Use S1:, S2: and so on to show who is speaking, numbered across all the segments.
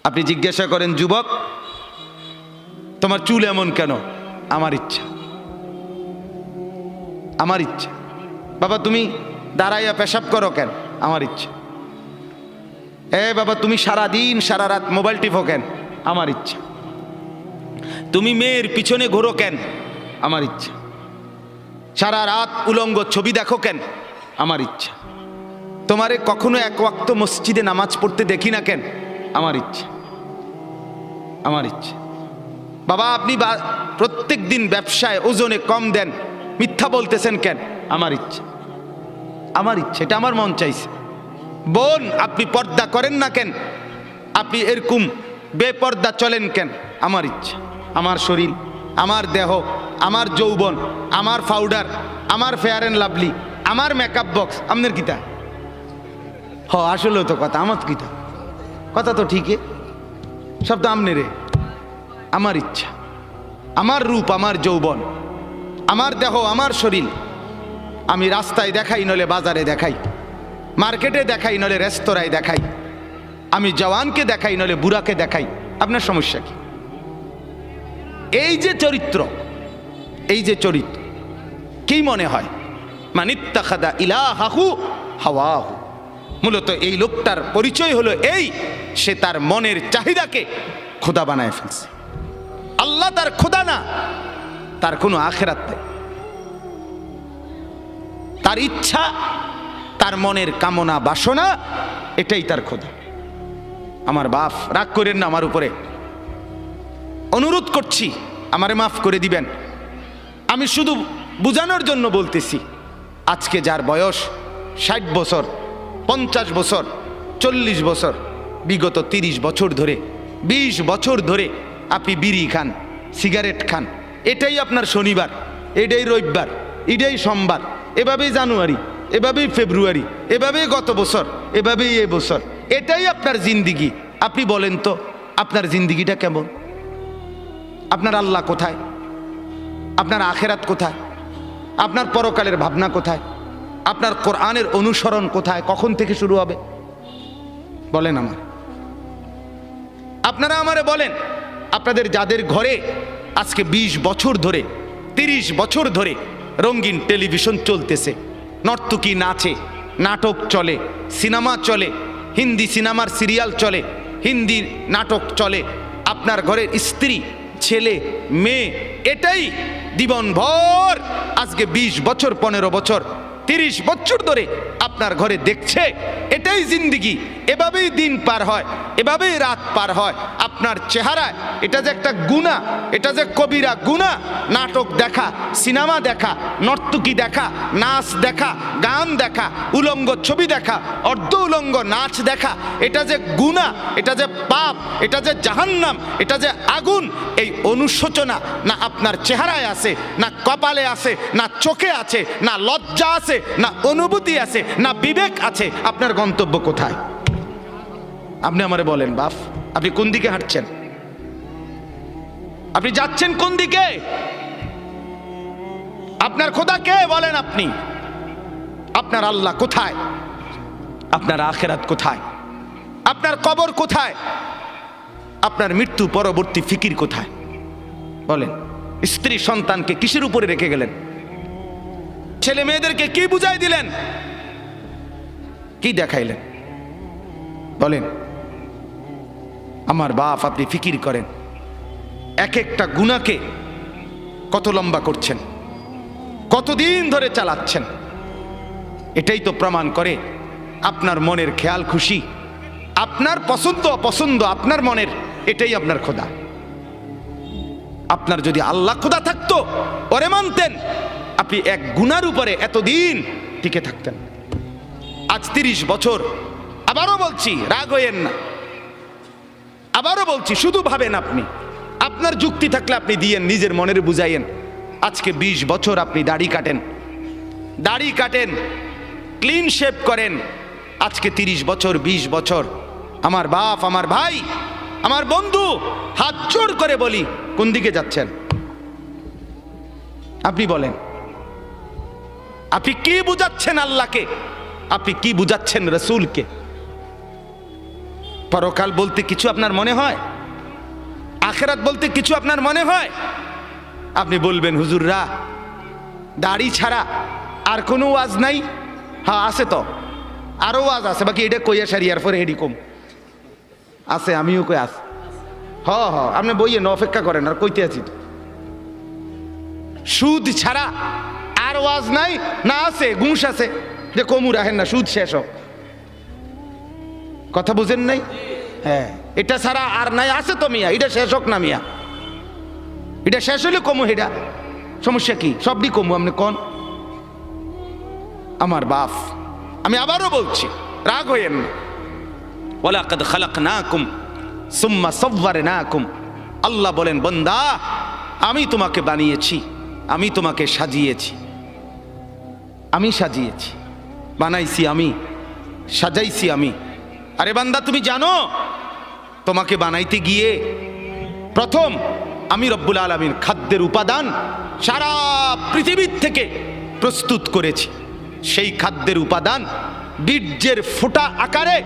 S1: আপনি জিজ্ঞাসা করেন, যুবক তোমার চুল এমন কেন? আমার ইচ্ছা, আমার ইচ্ছা। বাবা তুমি দাঁড়াইয়া পেশাব করো কেন? আমার ইচ্ছা। বাবা তুমি সারা দিন সারা রাত মোবাইল টিপো কেন? আমার ইচ্ছা। তুমি মেয়ের পিছনে ঘোরো কেন? আমার ইচ্ছা। সারা রাত উলঙ্গ ছবি দেখো কেন? আমার ইচ্ছা। তোমারে কখনো এক ওয়াক্ত মসজিদে নামাজ পড়তে দেখি না কেন? আমার ইচ্ছা, আমার ইচ্ছা। বাবা আপনি প্রত্যেক দিন ব্যবসায় ওজনে কম দেন, মিথ্যা বলতেছেন কেন? আমার ইচ্ছা, আমার ইচ্ছা, এটা আমার মন চাইছে। বোন আপনি পর্দা করেন না কেন? আপনি এরকম বেপর্দা চলেন কেন? আমার ইচ্ছা। আমার শরীর, আমার দেহ, আমার যৌবন, আমার পাউডার, আমার ফেয়ার অ্যান্ড লাভলি, আমার মেকআপ বক্স, আপনার কিতা? আসলে তো কথা আমার কিতা, কথা তো ঠিকই, সব তো আমনে রে। আমার ইচ্ছা, আমার রূপ, আমার যৌবন, আমার দেহ, আমার শরীর, আমি রাস্তায় দেখাই নলে বাজারে দেখাই, মার্কেটে দেখাই নলে রেস্তোরাঁয় দেখাই, আমি জওয়ানকে দেখাই নলে বুড়াকে দেখাই, আপনার সমস্যা কি? এই যে চরিত্র, এই যে চরিত্র, কি মনে হয়? মানিত্তাখাদা ইলাহাহু হাওয়াহু। মূলত এই লোকটার পরিচয় হলো এই, সে তার মনের চাহিদাকে খোদা বানায় ফেলছে। আল্লাহ তার খোদা না, তার কোনো আখেরাত নেই। তার ইচ্ছা, তার মনের কামনা বাসনা, এটাই তার খোদা। আমার বাপ রাগ করেন না আমার উপরে, অনুরোধ করছি আমারে মাফ করে দিবেন। আমি শুধু বুঝানোর জন্য বলতেছি, আজকে যার বয়স 60 বছর, 50 বছর, 40 বছর, বিগত 30 বছর ধরে, 20 বছর ধরে আপনি বিড়ি খান, সিগারেট খান, এটাই আপনার শনিবার, এটাই রবিবার, এটাই সোমবার, এভাবেই জানুয়ারি, এভাবেই ফেব্রুয়ারি, এভাবেই গত বছর, এভাবেই এ বছর, এটাই আপনার জিন্দিগি। আপনি বলেন তো আপনার জিন্দিগিটা কেমন? আপনার আল্লাহ কোথায়? আপনার আখেরাত কোথায়? আপনার পরকালের ভাবনা কোথায়? আপনার কোরআনের অনুসরণ কোথায়? কখন থেকে শুরু হবে বলেন আমার? আপনারা আমারে বলেন, আপনাদের যাদের ঘরে আজকে 20 বছর ধরে, 30 বছর ধরে রঙিন টেলিভিশন চলতেছে, নর্তকী নাচে, নাটক চলে, সিনেমা চলে, হিন্দি সিনেমার সিরিয়াল চলে, হিন্দি নাটক চলে, আপনার ঘরের স্ত্রী, ছেলে, মেয়ে, এটাই জীবনভর আজকে 20 বছর, 15 বছর, 30 বছর ধরে আপনার ঘরে দেখছে, এটাই জিন্দিগি। এভাবেই দিন পার হয়, এভাবেই রাত পার হয়। আপনার চেহারায় এটা যে একটা গুনাহ, এটা যে কবিরা গুনাহ, নাটক দেখা, সিনেমা দেখা, নর্তকী দেখা, নাচ দেখা, গান দেখা, উলঙ্গ ছবি দেখা, অর্ধ উলঙ্গ নাচ দেখা, এটা যে গুনাহ, এটা যে পাপ, এটা যে জাহান্নাম, এটা যে আগুন, এই অনুশোচনা না আপনার চেহারায় আছে, না কপালে আছে, না চোখে আছে, না লজ্জা আছে, না অনুভূতি আছে, না বিবেক আছে। আপনার গন্তব্য কোথায়? আপনি আমারে বলেন বাপ, আপনি কোন দিকে হাঁটছেন? আপনি যাচ্ছেন কোন দিকে? আপনার খোদা কে বলেন আপনি? আপনার আল্লাহ কোথায়? আপনার আখেরাত কোথায়? আপনার কবর কোথায়? আপনার মৃত্যু পরবর্তী ফিকির কোথায় বলেন? স্ত্রী সন্তানকে কিসের উপরে রেখে গেলেন? ছেলে মেয়েদেরকে কি বুঝাই দিলেন? কি দেখাইলেন বলেন? আমার বাপ, আপনি ফিকির করেন, এক একটা গুনাহকে কত লম্বা করছেন, কতদিন ধরে চালাচ্ছেন। এটাই তো প্রমাণ করে আপনার মনের খেয়াল খুশি, আপনার পছন্দ অপছন্দ আপনার মনের, এটাই আপনার খোদা। আপনার যদি আল্লাহ খোদা থাকতো, ওরে মানতেন, আপনি এক গুনার উপরে এতদিন টিকে থাকতেন। আজ 30 বছর, আবারও বলছি রাগ হইয়েন না, আবারও বলছি শুধু ভাবেন, আপনি আপনার যুক্তি থাকলে আপনি দিয়েন, নিজের মনের বুঝাইয়েন। আজকে 20 বছর আপনি দাড়ি কাটেন, দাড়ি কাটেন, ক্লিন শেভ করেন, আজকে 30 বছর, 20 বছর। আমার বাপ, আমার ভাই, আমার বন্ধু, হাত জোড় করে বলি, কোন দিকে যাচ্ছেন আপনি বলেন? আপনি কি বুঝাচ্ছেন আল্লাহকে? আপনি কি বুঝাচ্ছেন রসুলকে? পরকাল বলতে কিছু আপনার মনে হয়? আখিরাত বলতে কিছু আপনার মনে হয়? আপনি বলবেন হুজুররা দাড়ি ছাড়া আর কোনো ওয়াজ নাই? হ্যাঁ আছে তো, আরো ওয়াজ আছে, বাকি এটা কইয়া সারিয়ার পরে হেডি কম আছে, আমিও কই আস। হ হ আপনি বইয়েন, অপেক্ষা করেন, আর কইতে আছি। সুদ ছাড়া আর ওয়াজ নাই? না আছে, ঘুষ আছে, যে কমু রাখেন না, সুদ শেষ হোক। কথা বুঝেন নাই? হ্যাঁ, এটা ছাড়া আর নাই? আছে তো মিয়া, এটা শেষ হোক না মিয়া, এটা শেষ হলে কমু, এটা সমস্যা কি? সবই কমু, আপনি কোন? আমার বাপ, আমি আবারও বলছি, রাগ হইয়েন না। ওয়ালাকাদ খালাকনাকুম সুম্মা সাওয়ারনাকুম। আল্লাহ বলেন বান্দা আমি তোমাকে বানিয়েছি, আমি তোমাকে সাজিয়েছি, আমি সাজিয়েছি, বানাইছি আমি, সাজাইছি আমি। আরে বান্দা তুমি জানো তোমাকে বানাইতে গিয়ে প্রথম আমি রব্বুল আলামিন খাদ্যের উপাদান সারা পৃথিবীর থেকে প্রস্তুত করেছি। সেই খাদ্যের উপাদান বীর্যের ফোঁটা আকারে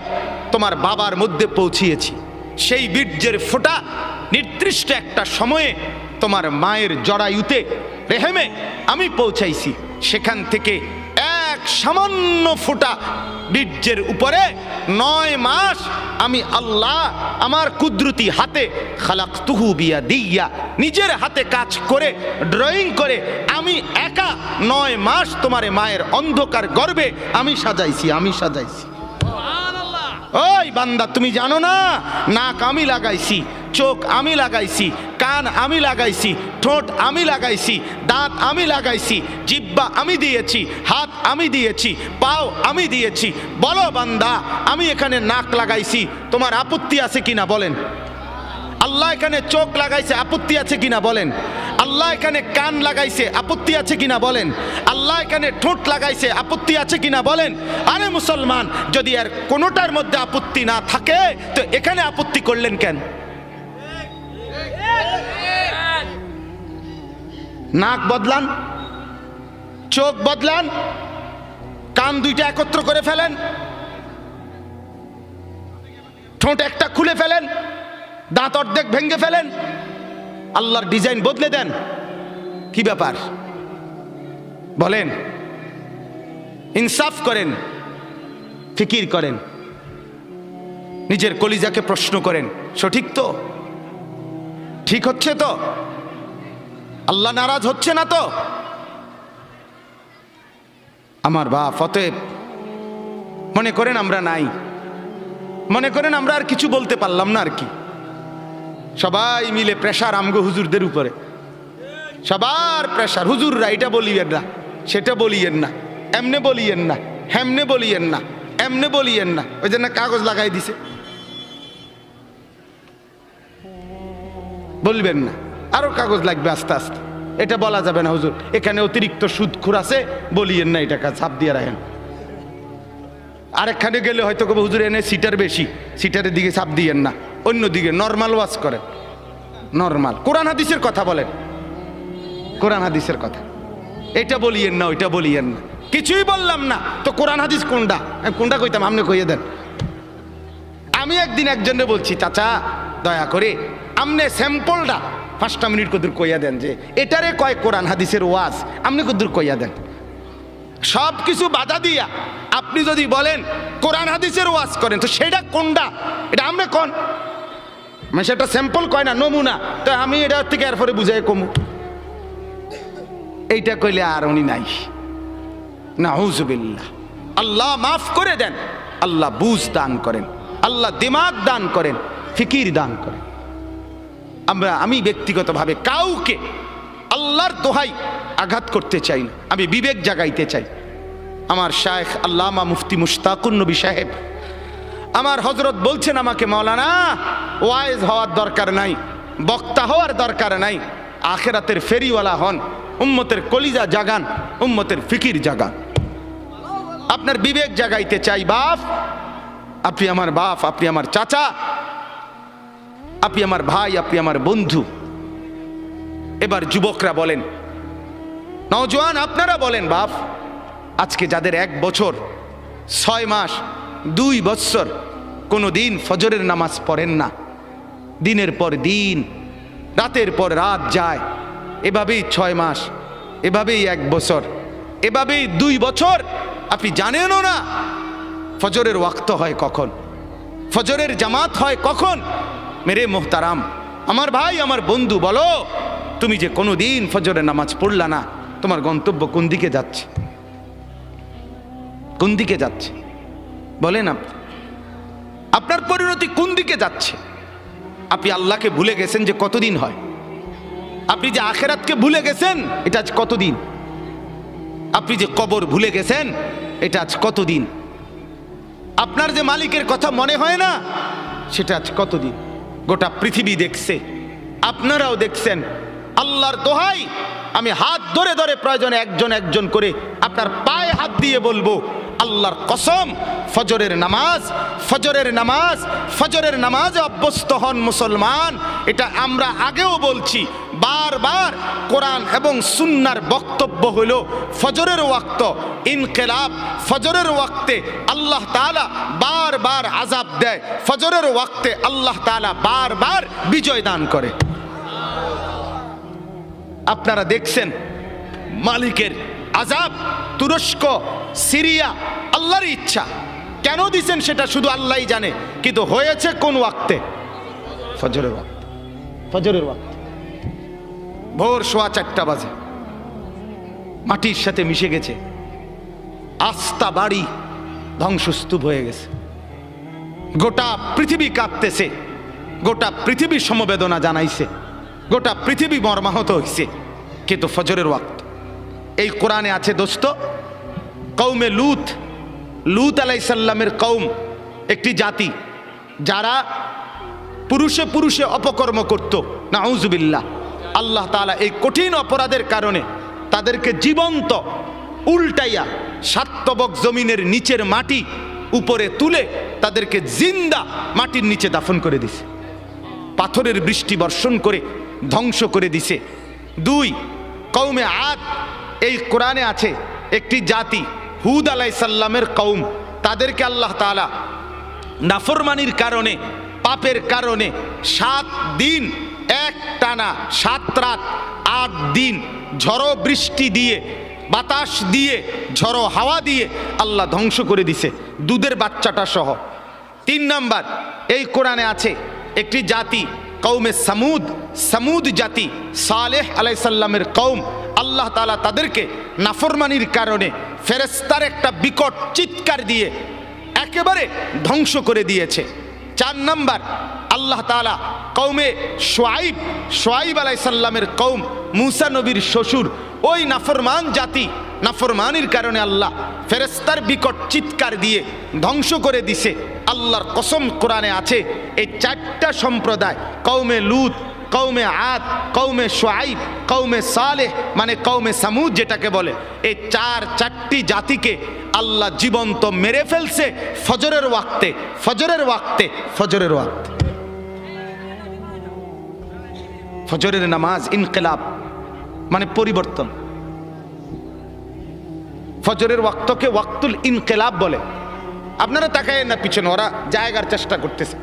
S1: তোমার বাবার মধ্যে পৌঁছিয়েছি। সেই বীর্যের ফোঁটা নির্দিষ্ট একটা সময়ে তোমার মায়ের জরায়ুতে, রেহেমে আমি পৌঁছাইছি। সেখান থেকে এক সামান্য ফোঁটা বীর্যের উপরে 9 মাস আমি আল্লাহ আমার কুদরতি হাতে খালাকতুহু বিয়াদিয়া, নিজের হাতে কাজ করে ড্রয়িং করে আমি একা 9 মাস তোমার মায়ের অন্ধকার গর্ভে আমি সাজাইছি, আমি সাজাইছি। ওই বান্দা তুমি জানো না, নাক আমি লাগাইছি, চোখ আমি লাগাইছি, কান আমি লাগাইছি, ঠোঁট আমি লাগাইছি, দাঁত আমি লাগাইছি, জিহ্বা আমি দিয়েছি, হাত আমি দিয়েছি, পাও আমি দিয়েছি। বলো বান্দা আমি এখানে নাক লাগাইছি, তোমার আপত্তি আছে কিনা বলেন? আল্লাহ এখানে চোখ লাগাইছে, আপত্তি আছে কিনা বলেন? আল্লাহ এখানে কান লাগাইছে, আপত্তি আছে কিনা বলেন? আল্লাহ এখানে ঠোঁট লাগাইছে, আপত্তি আছে কিনা বলেন? আরে মুসলমান, যদি আর কোনোটার মধ্যে আপত্তি না থাকে তো এখানে আপত্তি করলেন কেন? নাক বদলান, চোখ বদলান, কান দুইটা একত্র করে ফেলেন, ঠোঁট একটা খুলে ফেলেন, দাঁত অর্ধেক ভেঙে ফেলেন, আল্লাহর ডিজাইন বদলে দেন। কি ব্যাপার বলেন? ইনসাফ করেন, ফিকির করেন, নিজের কলিজাকে প্রশ্ন করেন, সঠিক তো? ঠিক হচ্ছে তো? আল্লাহ নারাজ হচ্ছে না তো? আমার বাপ, অতএব মনে করেন আমরা নাই, মনে করেন আমরা আর কিছু বলতে পারলাম না আর কি। সবাই মিলে প্রেশার আমগো হুজুরদের উপরে, সবার প্রেশার। হুজুররা এটা বলিয়েন না, সেটা বলিয়েন না, এমনে বলিয়েন না, হেমনে বলিয়েন না, এমনে বলিয়েন না। ওই জন্য কাগজ লাগাই দিছে, বলবেন না, আরো কাগজ লাগবে আস্তে আস্তে। এটা বলা যাবে না হুজুর এখানে অতিরিক্ত সুদখোর আছে, বলিয়েন না, এটা ছাপ দিয়ে রাখেন। আরেকখানে গেলে হয়তো হুজুর এনে সিটার বেশি, সিটারের দিকে ছাপ দিয়েন না, অন্যদিকে নর্মাল ওয়াজ করেন। নর্মাল কোরআন হাদিসের কথা বলেন, কোরআন হাদিসের কথা। এটা বলিয়েন না, ওইটা বলিয়েন না। কিছুই বললাম না তো কোরআন হাদিস কোনটা? কোনটা কইতাম, আপনি কইয়ে দেন। আমি একদিন একজনে বলছি, চাচা দয়া করে আপনি স্যাম্পলটা 5টা মিনিট কদূর কইয়া দেন, যে এটারে কয় কোরআন হাদিসের ওয়াজ, আপনি কদূর কইয়া দেন। সব কিছু বাধা দিয়া আপনি যদি বলেন কোরআন হাদিসের ওয়াজ করেন, তো সেটা কোনটা? এটা আপনি কোন? মানে সেটা স্যাম্পল কয় না, নমুনা। তো আমি এটা থেকে এরপরে বুঝাই কমু, এইটা কইলে আর উনি নাই। নাউযুবিল্লাহ। আল্লাহ মাফ করে দেন, আল্লাহ বুঝ দান করেন, আল্লাহ দিমাগ দান করেন, ফিকির দান করেন। আমি ব্যক্তিগতভাবে কাউকে আল্লাহর দোহাই আঘাত করতে চাই না, আমি বিবেক জাগাইতে চাই। আমার শায়েখ আল্লামা মুফতি মুশতাকুন নবী সাহেব, আমার হযরত বলছেন আমাকে, মাওলানা ওয়াইজ হওয়ার দরকার নাই, বক্তা হওয়ার দরকার নাই, আখিরাতের ফেরিওয়ালা হন, উম্মতের কলিজা জাগান, উম্মতের ফিকির জাগান। আপনার বিবেক জাগাইতে চাই বাপ, আপনি আমার বাপ, আপনি আমার চাচা, আপনি আমার ভাই, আপনি আমার বন্ধু। এবার যুবকরা বলেন, নওজোয়ান আপনারা বলেন বাপ, আজকে যাদের 1 বছর 6 মাস 2 বছর কোনো দিন ফজরের নামাজ পড়েন না, দিনের পর দিন, রাতের পর রাত যায়, এভাবেই 6 মাস, এভাবেই 1 বছর, এভাবেই 2 বছর, আপনি জানেনও না ফজরের ওয়াক্ত হয় কখন, ফজরের জামাত হয় কখন। মেরে মোহতারাম, আমার ভাই, আমার বন্ধু, বলো তুমি যে কোনো দিন ফজরের নামাজ পড়লা না, তোমার গন্তব্য কোন দিকে যাচ্ছে? কোন দিকে যাচ্ছে বলেন? আপনার পরিণতি কোন দিকে যাচ্ছে? আপনি আল্লাহকে ভুলে গেছেন যে কতদিন হয়, আপনি যে আখেরাতকে ভুলে গেছেন এটা আজ কতদিন, আপনি যে কবর ভুলে গেছেন এটা আজ কতদিন, আপনার যে মালিকের কথা মনে হয় না সেটা আজ কতদিন। গোটা পৃথিবী দেখছে, আপনারাও দেখছেন। আল্লাহর দোহাই, আমি হাত ধরে ধরে প্রয়োজনে একজন একজন করে আপনার পায়ে হাত দিয়ে বলবো, আল্লাহর কসম, ফজরের নামাজ, ফজরের নামাজ, ফজরের নামাজে অভ্যস্ত হন মুসলমান। এটা আমরা আগেও বলছি বারবার। কোরআন এবং সুন্নাহর বক্তব্য হলো ফজরের ওয়াক্ত ইনকিলাব, ফজরের ওয়াক্তে আল্লাহ তাআলা বারবার আযাব দেয়, ফজরের ওয়াক্তে আল্লাহ তাআলা বারবার বিজয় দান করে। আপনারা দেখছেন মালিকের আযাব, তুরস্ক, সিরিয়া, আল্লাহর ইচ্ছা। কেন দিছেন সেটা শুধু আল্লাহই জানে, কিন্তু হয়েছে কোন ওয়াক্তে? ফজরের ওয়াক্তে। ফজরের ওয়াক্তে ভোর 4:15 বাজে, মাটির সাথে মিশে গেছে, আস্থা বাড়ি ধ্বংসস্তূপ হয়ে গেছে, গোটা পৃথিবী কাঁপতেছে, গোটা পৃথিবী সমবেদনা জানাইছে, গোটা পৃথিবী মর্মাহত হয়েছে, কিন্তু ফজরের ওয়াক্ত। এই কোরআনে আছে দোস্ত, কওমে লূত, লূত আলাইহিস সালামের কওম একটি জাতি যারা পুরুষে পুরুষে অপকর্ম করত, নাউজুবিল্লাহ। আল্লাহ তাআলা এই কঠিন অপরাধের কারণে তাদেরকে জীবন্ত উল্টাইয়া সাতবক জমিনের নিচের মাটি উপরে তুলে তাদেরকে জিন্দা মাটির নিচে দাফন করে দিছে, পাথরের বৃষ্টি বর্ষণ করে ধ্বংস করে দিছে। 2, কওমে আদ, এই কোরআনে আছে একটি জাতি, হুদ আলাইহিস সালামের কওম, তাদেরকে আল্লাহ তাআলা নাফরমানির কারণে, পাপের কারণে 7 দিন এক টানা 7 রাত 8 দিন ঝড়ো বৃষ্টি দিয়ে, বাতাস দিয়ে, ঝড়ো হাওয়া দিয়ে আল্লাহ ধ্বংস করে দিছে, দুধের বাচ্চাটা সহ। 3 নাম্বার, এই কোরআনে আছে একটি জাতি, কওমে সামুদ, সামুদ জাতি, সালেহ আলাইহিস সালামের কওম, আল্লাহ তাআলা তাদেরকে নাফরমানির কারণে ফেরেশতার একটা বিকট চিৎকার দিয়ে একেবারে ধ্বংস করে দিয়েছে। 4 নাম্বার, আল্লাহ তাআলা কওমে শুআইব, শুআইব আলাইহিস সালামের কওম, মূসা নবীর শ্বশুর, ওই নাফরমান জাতি, নাফরমানির কারণে আল্লাহ ফেরেশতার বিকট চিৎকার দিয়ে ধ্বংস করে দিছে। আল্লাহর কসম, কোরআনে আছে এই 4টা সম্প্রদায়, কওমে লূত, কওমে আদ, কওমে শুআইব, কওমে সালেহ, মানে কওমে সামুদ যেটাকে বলে, এই 4টি জাতিকে আল্লাহ জীবন্ত মেরে ফেলছে ফজরের ওয়াক্তে, ফজরের ওয়াক্তে, ফজরের ওয়াক্তে। ফজরের নামাজ ইনকিলাব মানে পরিবর্তন। ফজরের ওয়াক্তকে ওয়াক্তুল ইনকিলাব বলে। আপনারা তাকায় না পিছনে, ওরা জায়গার চেষ্টা করতেছে,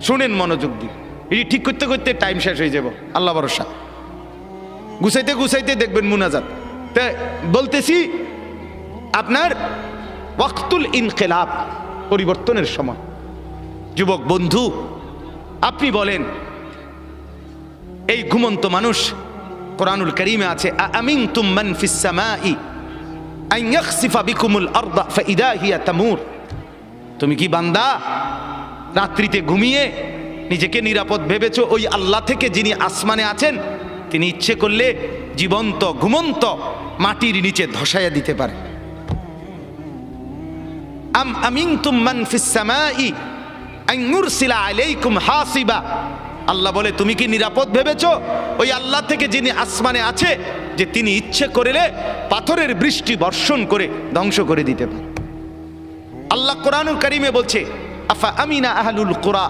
S1: শুনেন মনোযোগ দিয়ে। এই ঠিক করতে করতে টাইম শেষ হয়ে যাব, আল্লাহ ভরসা। গুছাইতে গুছাইতে দেখবেন মুনাজাত। তা বলতেছি আপনার ওয়াক্তুল ইনকিলাব, পরিবর্তনের সময়। যুবক বন্ধু, আপনি বলেন, এই ঘুমন্ত মানুষ, কোরআনুল কারীমে আছে, আমিনতুম মান ফিস সামাই আন ইয়াখসিফা বিকুমুল আরদা ফাইদা হিয়া তামুর। তুমি কি বান্দা রাত্রিতে ঘুমিয়ে নিজেকে নিরাপদ ভেবেছো ওই আল্লাহ থেকে যিনি আসমানে আছেন, তিনি ইচ্ছে করলে জীবন্ত ঘুমন্ত মাটির নিচে ধসাইয়া দিতে পারে। আম আমিনতুম মান ফিস সামাই আন ইউরসিলা আলাইকুম হাসিবা। আল্লাহ বলে, তুমি কি নিরাপদ ভেবেছো ওই আল্লাহ থেকে যিনি আসমানে আছে, যে তিনি ইচ্ছে করলে পাথরের বৃষ্টি বর্ষণ করে ধ্বংস করে দিতে পারে। আল্লাহ কোরআনুল কারীমে বলছে, আফা আমিনা আহলুল কুরা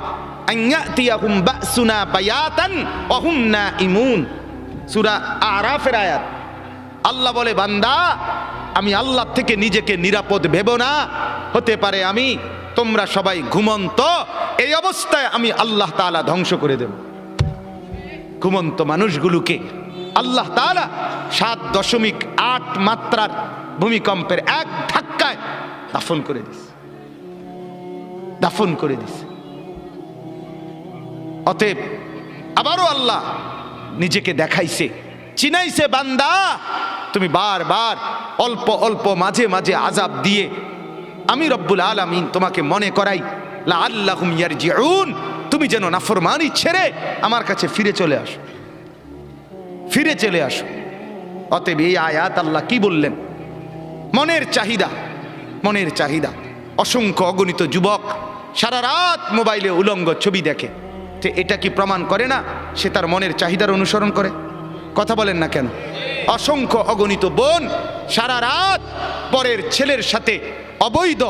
S1: আন ইয়াতিয়াহুম বাসুনা বায়াতান ওয়া হুম নাইমুন। সূরা আরাফের আয়াত। আল্লাহ বলে, বান্দা, আমি আল্লাহ থেকে নিজেকে নিরাপদ ভেবো না, হতে পারে আমি তোমরা সবাই ঘুমন্ত, এই অবস্থায় আমি আল্লাহ তাআলা ধ্বংস করে দেব। ঘুমন্ত মানুষগুলোকে আল্লাহ তাআলা 7.8 মাত্রার ভূমিকম্পের এক ধাক্কায় দাফন করে দিস, দাফন করে দিস। অতএব আবারও আল্লাহ নিজেকে দেখাইছে, চিনাইছে, বান্দা তুমি বারবার অল্প অল্প মাঝে মাঝে আযাব দিয়ে আমি রব্বুল আলামিন তোমাকে মনে করাই লাআল্লাহুম ইয়ারজিউন, তুমি যেন নাফরমানি ছেড়ে আমার কাছে ফিরে চলে আসো, ফিরে চলে আসো। অতএব এই আয়াত আল্লাহ কি বললেন? মনের চাহিদা, মনের চাহিদা। অসংখ্য অগণিত যুবক সারা রাত মোবাইলে উলঙ্গ ছবি দেখে, তো এটা কি প্রমাণ করে না সে তার মনের চাহিদার অনুসরণ করে? কথা বলেন না কেন? অসংখ্য অগণিত বোন সারা রাত পরের ছেলের সাথে অবৈধ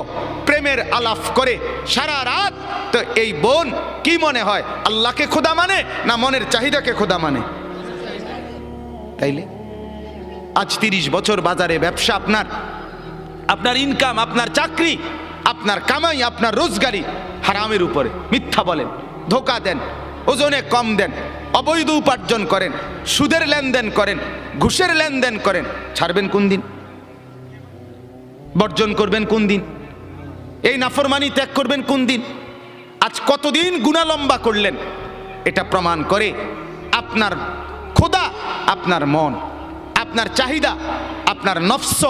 S1: প্রেমের আলাপ করে সারা রাত, তো এই বোন কি মনে হয় আল্লাহকে খোদা মানে না মনের চাহিদাকে খোদা মানে? তাইলে আজ 30 বছর বাজারে ব্যবসা, আপনার আপনার ইনকাম, আপনার চাকরি, আপনার কামাই, আপনার রোজগারি হারামের উপরে। মিথ্যা বলেন, ধোকা দেন, ওজনে কম দেন, অবৈধ উপার্জন করেন, সুদের লেনদেন করেন, ঘুষের লেনদেন করেন, ছাড়বেন কোন দিন? বর্জন করবেন কোন দিন? এই নাফরমানি ত্যাগ করবেন কোন দিন? আজ কতদিন গুনাহ লম্বা করলেন? এটা প্রমাণ করে আপনার খোদা আপনার মন, আপনার চাহিদা, আপনার নফস,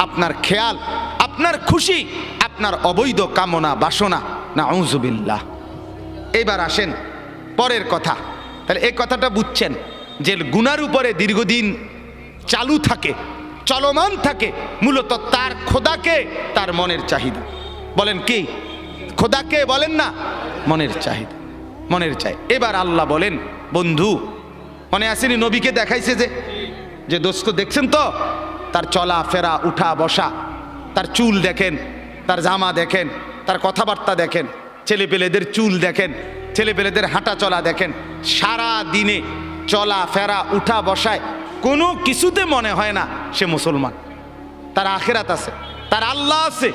S1: আপনার খেয়াল, আপনার খুশি, আপনার অবৈধ কামনা বাসনা। নাউযুবিল্লাহ। এবার আসেন পরের কথা। তাহলে এই কথাটা বুঝছেন যে গুনার উপরে দীর্ঘদিন চালু থাকে, চলমান থাকে, মূলত তার খোদাকে তার মনের চাহিদা। বলেন কি? খোদাকে বলেন না, মনের চাহিদা, মনের চাই। এবার আল্লাহ বলেন, বন্ধু মনে আসেনি নবীকে দেখাইছে যে দোস্ত দেখছেন তো, তার চলা ফেরা, উঠা বসা, তার চুল দেখেন, তার জামা দেখেন, তার কথাবার্তা দেখেন, ছেলেপেলেদের চুল দেখেন, ছেলেপেলেদের হাঁটা চলা দেখেন, সারা দিনে চলা ফেরা উঠা বসায় কোনো কিছুতে মনে হয় না সে মুসলমান। তার আখেরাত আছে, তার আল্লাহ আছে।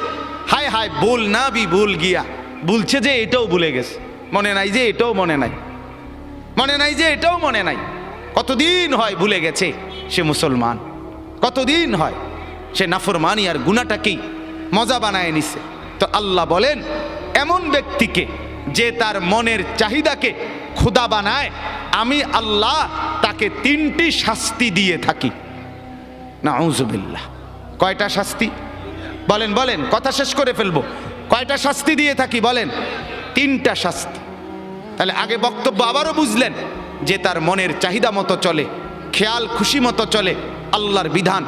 S1: হায় হায় বল না বি ভুল গিয়া, বলছে যে এটাও ভুলে গেছে, মনে নাই যে এটাও মনে নাই, মনে নাই যে এটাও মনে নাই। কতদিন হয় ভুলে গেছে সে মুসলমান, কতদিন হয় সে নাফরমানি আর গুনাহটাকেই মজা বানায় নিছে। তো আল্লাহ বলেন এমন ব্যক্তিকে যে তার মনের চাহিদাকে খোদা বানায়, আমি আল্লাহ তাকে 3টি শাস্তি দিয়ে থাকি। নাউযুবিল্লাহ। কয়টা শাস্তি? বলেন বলেন, কথা শেষ করে ফেলবো। কয়টা শাস্তি দিয়ে থাকি বলেন? 3টা শাস্তি। তাহলে আগে বক্তব্য আবারও বুঝলেন যে তার মনের চাহিদা মতো চলে, খেয়াল খুশি মতো চলে, আল্লাহর বিধান,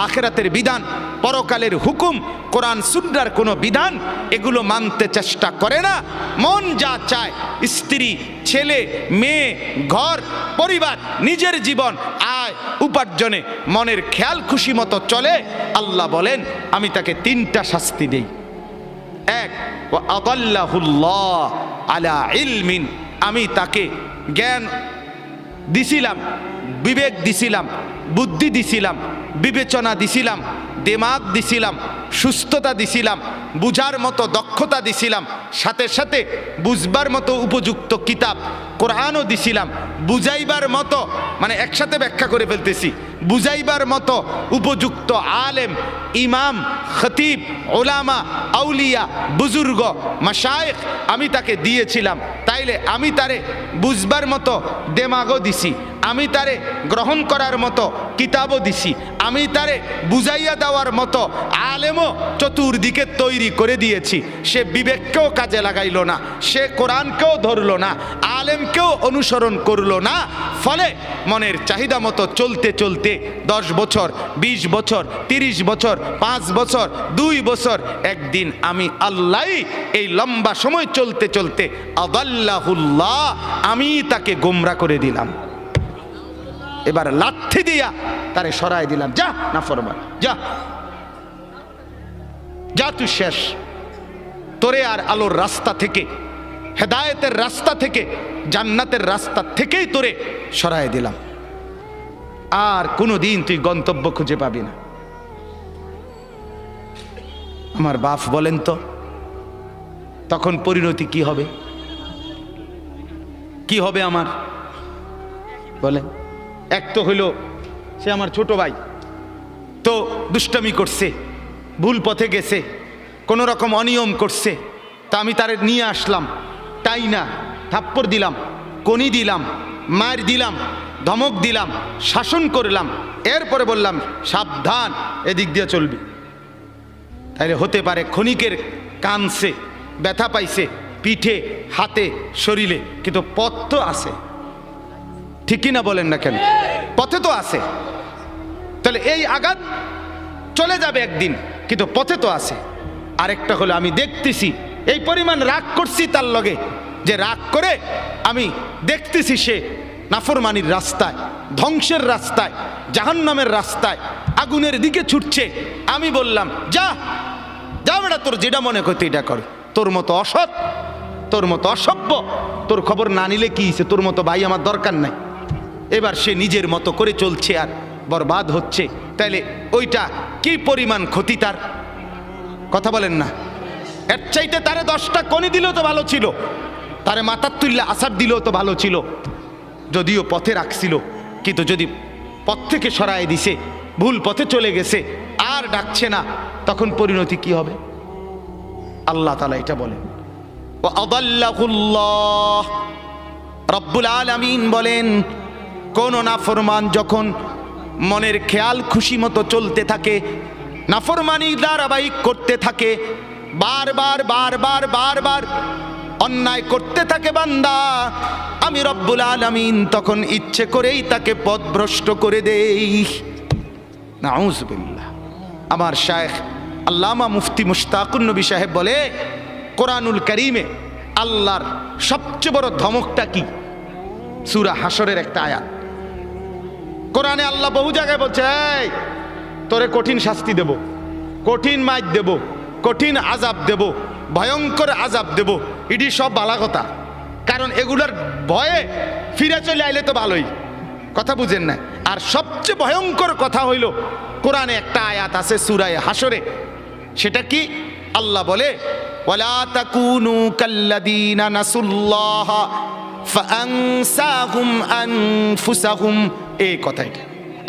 S1: আখিরাতের বিধান, পরকালের হুকুম, কোরআন সুন্নাহর কোনো বিধান এগুলো মানতে চেষ্টা করে না, মন যা চায়, স্ত্রী, ছেলে, মেয়ে, ঘর, পরিবার, নিজের জীবন, আয় উপার্জনে মনের খেয়াল খুশি মতো চলে, আল্লাহ বলেন আমি তাকে 3টা শাস্তি দেই। 1, ওয়া আদাল্লাহুল্লাহ আলা ইলমিন, আমি তাকে জ্ঞান দিছিলাম, বিবেক দিছিলাম, বুদ্ধি দিছিলাম, বিবেচনা দিছিলাম, দিমাগ দিছিলাম, সুস্থতা দিছিলাম, বুঝার মতো দক্ষতা দিছিলাম, সাথে সাথে বুঝবার মতো উপযুক্ত কিতাব কোরআনও দিছিলাম, বুঝাইবার মতো, মানে একসাথে ব্যাখ্যা করে ফেলতেছি, বুঝাইবার মতো উপযুক্ত আলেম, ইমাম, খতিব, ওলামা, আউলিয়া, বুজুর্গ, মাশায়েখ আমি তাকে দিয়েছিলাম। তাইলে আমি তারে বুঝবার মতো দেমাগও দিছি, আমি তারে গ্রহণ করার মতো কিতাবও দিছি, আমি তারে বুঝাইয়া দেওয়ার মতো আলেমও চতুর্দিকে তৈরি করে দিয়েছি। সে বিবেককেও কাজে লাগাইল না, সে কোরআনকেও ধরলো না, আলেমকেও অনুসরণ করলো না। ফলে মনের চাহিদা মতো চলতে চলতে 10 বছর, 20 বছর, 30 বছর, 5 বছর, 2 বছর, একদিন আমি আল্লাহ এই লম্বা সময় চলতে চলতে আদাল্লাহুল্লাহ, আমি তাকে গোমরা করে দিলাম। এবার লাঠি দিয়া তারে সরাই দিলাম, যা নাফরমান, যা যা তুই শেষ, তোরে আর আলোর রাস্তা থেকে, হেদায়েতের রাস্তা থেকে, জান্নাতের রাস্তা থেকেই তোরে সরাই দিলাম, আর কোনোদিন তুই গন্তব্য খুঁজে পাবি না। আমার বাপ বলেন তো, তখন পরিণতি কি হবে? কি হবে আমার বলেন? এক তো হইল সে আমার ছোট ভাই, তো দুষ্টামি করছে, ভুল পথে গেছে, কোনো রকম অনিয়ম করছে, তা আমি তারে নিয়ে আসলাম, তাই না থাপ্পড় দিলাম, কনি দিলাম, মার দিলাম, ধমক দিলাম, শাসন করলাম, এরপরে বললাম সাবধান এদিক দিয়ে চলবি। তাইলে হতে পারে ক্ষণিকের কানছে, ব্যথা পাইছে পিঠে, হাতে, শরীরে, কিন্তু পথ তো আছে, ঠিকই না বলেন না কেন? পথে তো আছে। তাহলে এই আঘাত চলে যাবে একদিন, কিন্তু পথে তো আছে। আরেকটা হলো আমি দেখতেছি এই পরিমাণ রাগ করছি তার লগে, যে রাগ করে আমি দেখতেছি সে নাফরমানির রাস্তায়, ধ্বংসের রাস্তায়, জাহান্নামের রাস্তায়, আগুনের দিকে ছুটছে। আমি বললাম যা যা বেটা, তোর যেটা মনে করতে এটা কর, তোর মতো অসৎ, তোর মতো অসভ্য, তোর খবর না নিলে কি হয়েছে, তোর মতো ভাই আমার দরকার নাই। এবার সে নিজের মতো করে চলছে আর বরবাদ হচ্ছে। তাইলে ওইটা কি পরিমাণ ক্ষতি তার? কথা বলেন না? এর চাইতে তারে 10টা কনি দিলেও তো ভালো ছিল, তারে মাথার তুল্লা আসার দিলেও তো ভালো ছিল, যদিও পথে রাখছিল। কিন্তু যদি পথ থেকে সরায় দিছে, ভুল পথে চলে গেছে, আর ডাকছে না, তখন পরিণতি কি হবে? আল্লাহ তাআলা এটা বলেন, ওয়া আদাল্লাহুল্লাহ, রব্বুল আলামিন বলেন, কোন নাফরমান যখন মনের খেয়াল খুশি মতো চলতে থাকে, নাফরমানি ধারাবাহিক করতে থাকে, বারবার বারবার বারবার অন্যায় করতে থাকে বান্দা, আমি রব্বুল আলামিন তখন ইচ্ছে করেই তাকে পথভ্রষ্ট করে দেই। নাউযুবিল্লাহ। আমার শায়েখ আল্লামা মুফতি মুশতাকুন নবী সাহেব বলে, কোরআনুল কারীমে আল্লাহর সবচেয়ে বড় ধমকটা কি? সূরা হাশরের একটা আয়াত। কোরআনে আল্লাহ বহু জায়গায় বলছে, এই তোরে কঠিন শাস্তি দেব, কঠিন মাইর দেব, কঠিন আযাব দেব, ভয়ঙ্কর আযাব দেব। এটি সব বালা কথা, কারণ এগুলোর ভয়ে ফিরে চলে আইলে তো ভালোই। কথা বুঝেন না? আর সবচেয়ে ভয়ঙ্কর কথা হইল, কোরআনে একটা আয়াত আছে সূরা হাশরে, সেটা কি? আল্লাহ বলে, ওয়ালা তাকুনু কাল্লাযীনা নাসুল্লাহ ফাআনসাহুম আনফুসাহুম। এই কথাটা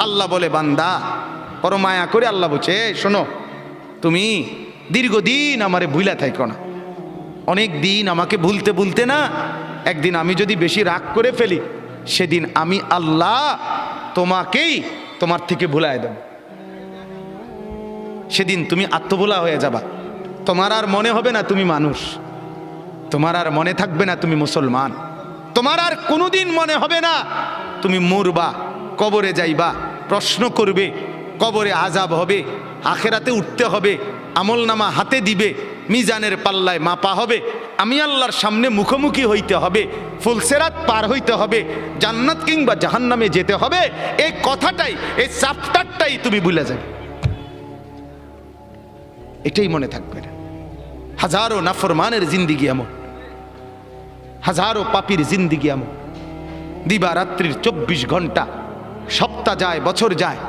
S1: আল্লাহ বলে, বান্দা বড় মায়া করে আল্লাহ বলছে, শোনো, তুমি দীর্ঘদিন আমারে ভুলা থাইকো না, অনেক দিন আমাকে ভুলতে ভুলতে না, একদিন আমি যদি বেশি রাগ করে ফেলি, সেদিন আমি আল্লাহ তোমাকেই তোমার থেকে ভুলায় দেব। সেদিন তুমি আত্মভোলা হয়ে যাবা, তোমার আর মনে হবে না তুমি মানুষ, তোমার আর মনে থাকবে না তুমি মুসলমান, তোমার আর কোনোদিন মনে হবে না তুমি মরবা, কবরে যাইবা, প্রশ্ন করবে, কবরে আযাব হবে, আখেরাতে উঠতে হবে, আমলনামা হাতে দিবে, মিজানের পাল্লায় মাপা হবে, আমি আল্লাহর সামনে মুখোমুখি হইতে হবে, ফুলসেরাত পার হইতে হবে, জান্নাত কিংবা জাহান্নামে যেতে হবে। এই কথাটাই, এই চ্যাপ্টারটাই তুমি ভুলে যাবে, এটাই মনে থাকবে না। হাজারো নাফরমানের জিন্দিগি এমন, হাজারো পাপীর জিন্দিগি এমন, দিবা রাত্রির 24 ঘন্টা, সপ্তাহ যায়, বছর যায়,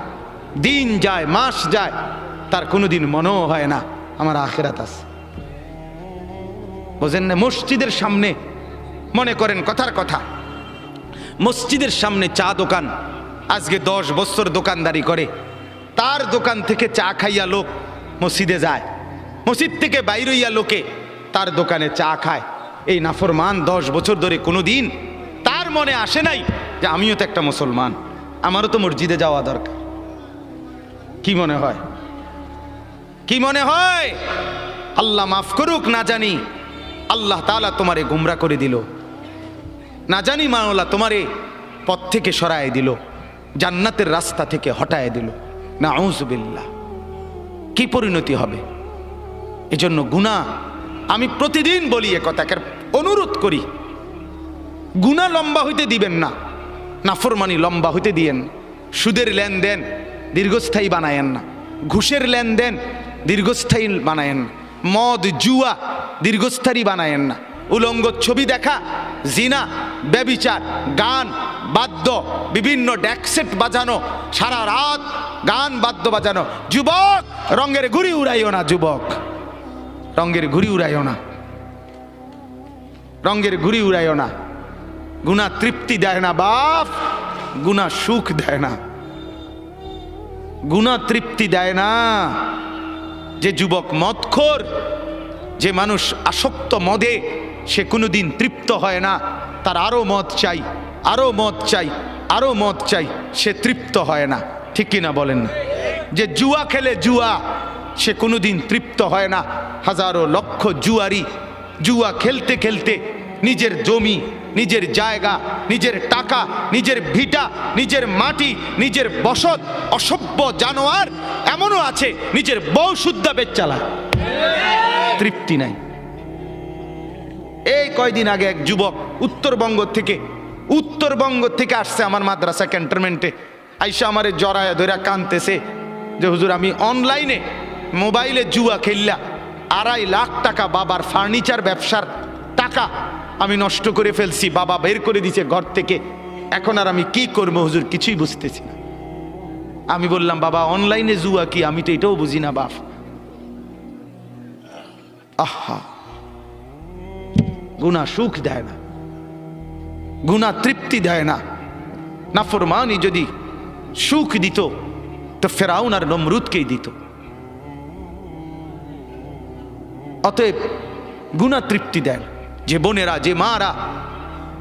S1: দিন যায়, মাস যায়, তার কোনোদিন মনেও হয় না আমার আখিরাত আছে। বোঝেন না? মসজিদের সামনে, মনে করেন কথার কথা, মসজিদের সামনে চা দোকান, আজকে 10 বছর দোকানদারি করে, তার দোকান থেকে চা খাইয়া লোক মসজিদে যায়, মসজিদ থেকে বাইর হইয়া লোকে তার দোকানে চা খায়। এই নাফরমান 10 বছর ধরে কোনোদিন তার মনে আসে নাই যে আমিও তো একটা মুসলমান, আমারও তো মসজিদে যাওয়া দরকার। কি মনে হয়? কি মনে হয়? আল্লাহ মাফ করুক, না জানি আল্লাহ তাআলা তোমারে গুমরা করে দিল, না জানি মাওলা তোমারে পথ থেকে সরায় দিল, জান্নাতের রাস্তা থেকে হটায় দিল। নাউযুবিল্লাহ। কি পরিণতি হবে? এজন্য গুনাহ, আমি প্রতিদিন বলি এ কথাকে, অনুরোধ করি, গুনাহ লম্বা হইতে দিবেন না, নাফরমানি লম্বা হইতে দিয়েন। সুদের লেনদেন দীর্ঘস্থায়ী বানায়েন না, ঘুষের লেনদেন দীর্ঘস্থায়ী বানায়েন না, মদ জুয়া দীর্ঘস্থায়ী বানায়েন না, উলঙ্গ ছবি দেখা, জিনা, ব্যভিচার, গান বাদ্য, বিভিন্ন ড্যাকসেট বাজানো, সারা রাত গান বাদ্য বাজানো। যুবক, রঙের ঘুড়ি উড়াইও না, যুবক, রঙের ঘুড়ি উড়াইও না। রঙের ঘুড়ি উড়াইও না। গুনাহ তৃপ্তি দেয় না বাপ, গুনাহ সুখ দেয় না, গুনাহ তৃপ্তি দেয় না। যে যুবক মদখোর, যে মানুষ আসক্ত মদে, সে কোনোদিন তৃপ্ত হয় না। তার আরো মদ চাই, আরো মদ চাই, আরো মদ চাই, সে তৃপ্ত হয় না। ঠিক কিনা বলেন না? যে জুয়া খেলে জুয়া, সে কোনোদিন তৃপ্ত হয় না। হাজারো লক্ষ জুয়ারি জুয়া খেলতে খেলতে নিজের জমি, নিজের জায়গা, নিজের টাকা, নিজের ভিটা, নিজের মাটি, নিজের বসত, অসভ্য জানোয়ার এমনও আছে নিজের বউ শুদ্ধা বেচ চালায়, তৃপ্তি নাই। এই কয়দিন আগে এক যুবক উত্তরবঙ্গ থেকে আসছে আমার মাদ্রাসা ক্যান্টনমেন্টে। আইসা আমারে জড়ায় ধরে কানতেছে যে হুজুর, আমি অনলাইনে মোবাইলে জুয়া খেললা 2.5 লাখ টাকা বাবার ফার্নিচার ব্যবসার টাকা আমি নষ্ট করে ফেলছি, বাবা বের করে দিছে ঘর থেকে, এখন আর আমি কি করবো হুজুর, কিছুই বুঝতেছি না। আমি বললাম, বাবা অনলাইনে জুয়া কি? আমি তো এটাও বুঝি না বাপ। আহা, গুনাহ সুখ দেয় না, গুনাহ তৃপ্তি দেয় না। নাফরমানি যদি সুখ দিত তো ফেরাউন আর নমরুদকেই দিত। অতএব গুনাহ তৃপ্তি দেয় না। যে বোনেরা, যে মারা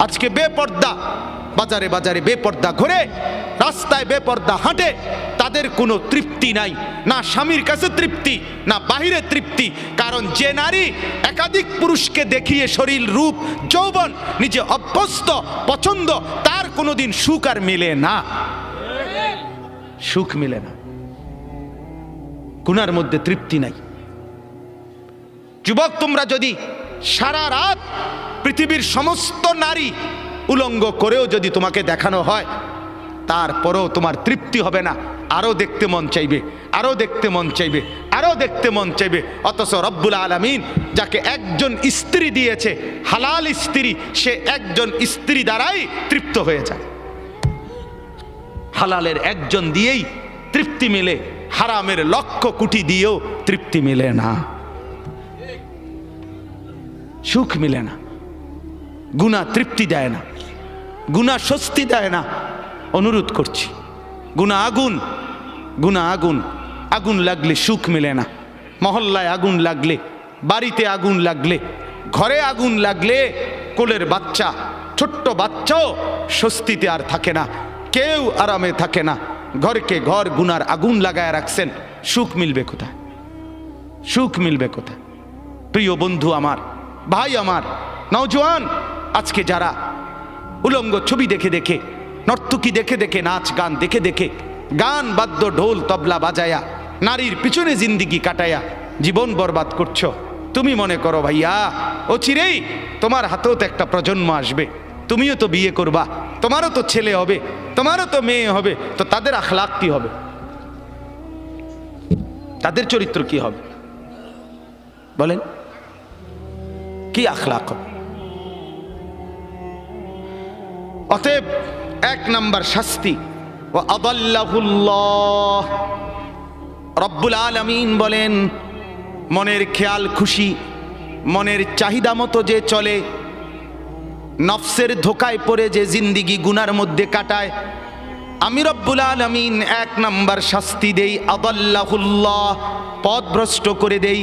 S1: আজকে বেপর্দা, বাজারে বাজারে বেপর্দা ঘুরে, রাস্তায় বেপর্দা হাঁটে, তাদের কোনো তৃপ্তি নাই, না স্বামীর কাছে তৃপ্তি, না বাহিরে তৃপ্তি। কারণ যে নারী একাধিক পুরুষকে দেখিয়ে শরীর, রূপ, যৌবন নিজে অভ্যস্ত, পছন্দ, তার কোনোদিন সুখ আর মেলে না, সুখ মিলে না। গুনার মধ্যে তৃপ্তি নাই। যুবক, তোমরা যদি সারা রাত পৃথিবীর সমস্ত নারী উলঙ্গ করেও যদি তোমাকে দেখানো হয়, তারপরেও তোমার তৃপ্তি হবে না, আরো দেখতে মন চাইবে, আরো দেখতে মন চাইবে, আরো দেখতে মন চাইবে। অথচ রব্বুল আলামিন যাকে একজন স্ত্রী দিয়েছে, হালাল স্ত্রী, সে একজন স্ত্রী দ্বারাই তৃপ্ত হয়ে যায়। হালালের একজন দিয়েই তৃপ্তি মেলে, হারামের লক্ষ কোটি দিয়েও তৃপ্তি মেলে না, সুখ মিলে না। গুনাহ তৃপ্তি দেয় না, গুনাহ স্বস্তি দেয় না। অনুরোধ করছি, গুনাহ আগুন, গুনাহ আগুন, আগুন লাগলে সুখ মিলে না। মহল্লায় আগুন লাগলে, বাড়িতে আগুন লাগলে, ঘরে আগুন লাগলে কোলের বাচ্চা, ছোট্ট বাচ্চাও স্বস্তিতে আর থাকে না, কেউ আরামে থাকে না। ঘরকে ঘর গুনার আগুন লাগায় রাখছেন, সুখ মিলবে কোথায়? সুখ মিলবে কোথায়? প্রিয় বন্ধু আমার, ভাই আমার, নওজোয়ান, আজকে যারা উলঙ্গ ছবি দেখে দেখে, নর্তকী দেখে দেখে, নাচ গান দেখে দেখে, গান বাদ্য ঢোল তবলা বাজায়া নারীর পিছনে জিন্দিগি কাটায়া জীবন বরবাদ করছো, তুমি মনে করো ভাইয়া অচিরেই তোমার হাতেও তো একটা প্রজন্ম আসবে, তুমিও তো বিয়ে করবা, তোমারও তো ছেলে হবে, তোমারও তো মেয়ে হবে, তো তাদের আখলাক কি হবে? তাদের চরিত্র কি হবে? বলেন, কি আখলাক হবে? অতএব 1 নাম্বার শাস্তি, ওয়া আদাল্লাহুল্লাহ, রব্বুল আলামিন বলেন, মনের খেয়াল খুশি, মনের চাহিদা মতো যে চলে, নফসের ধোকায় পড়ে যে জিন্দিগি গুনার মধ্যে কাটায়, আমি রব্বুল আলামিন 1 নাম্বার শাস্তি দেই, আদাল্লাহুল্লাহ, পথভ্রষ্ট করে দেই,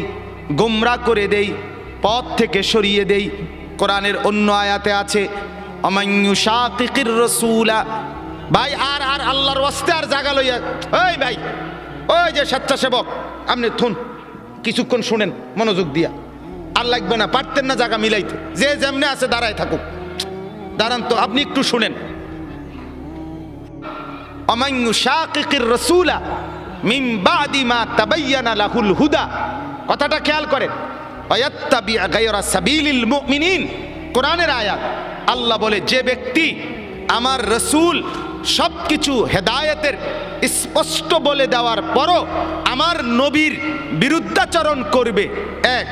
S1: গোমরা করে দেই, পথ থেকে সরিয়ে দেই। কোরআনের অন্য আয়াতে আছে, আমাইয়ুশাকিকির রাসূলা। ভাই আর আল্লাহর ওয়াস্তে আর জায়গা লইয়া, ওই ভাই, ওই যে স্বেচ্ছাসেবক, আপনি থুন, কিছুক্ষণ শুনেন মনোযোগ দিয়া, আর লাগবে না, পারতেন না জায়গা মিলাইতে, যে যেমনে আছে দাঁড়ায় থাকুক, দাঁড়ান তো, আপনি একটু শুনেন। আমাইয়ুশাকিকির রাসূলা মিন বাদি মা তাবায়্যানা লাহুল হুদা, কথাটা খেয়াল করেন, ওয়ায়াত্তাবি গায়রা সাবিলিল মুমিনিন, কোরআনের আয়াত। আল্লাহ বলে, যে ব্যক্তি আমার রসুল সবকিছু হেদায়েতের স্পষ্ট বলে দেওয়ার পরও আমার নবীর বিরুদ্ধাচরণ করবে, 1,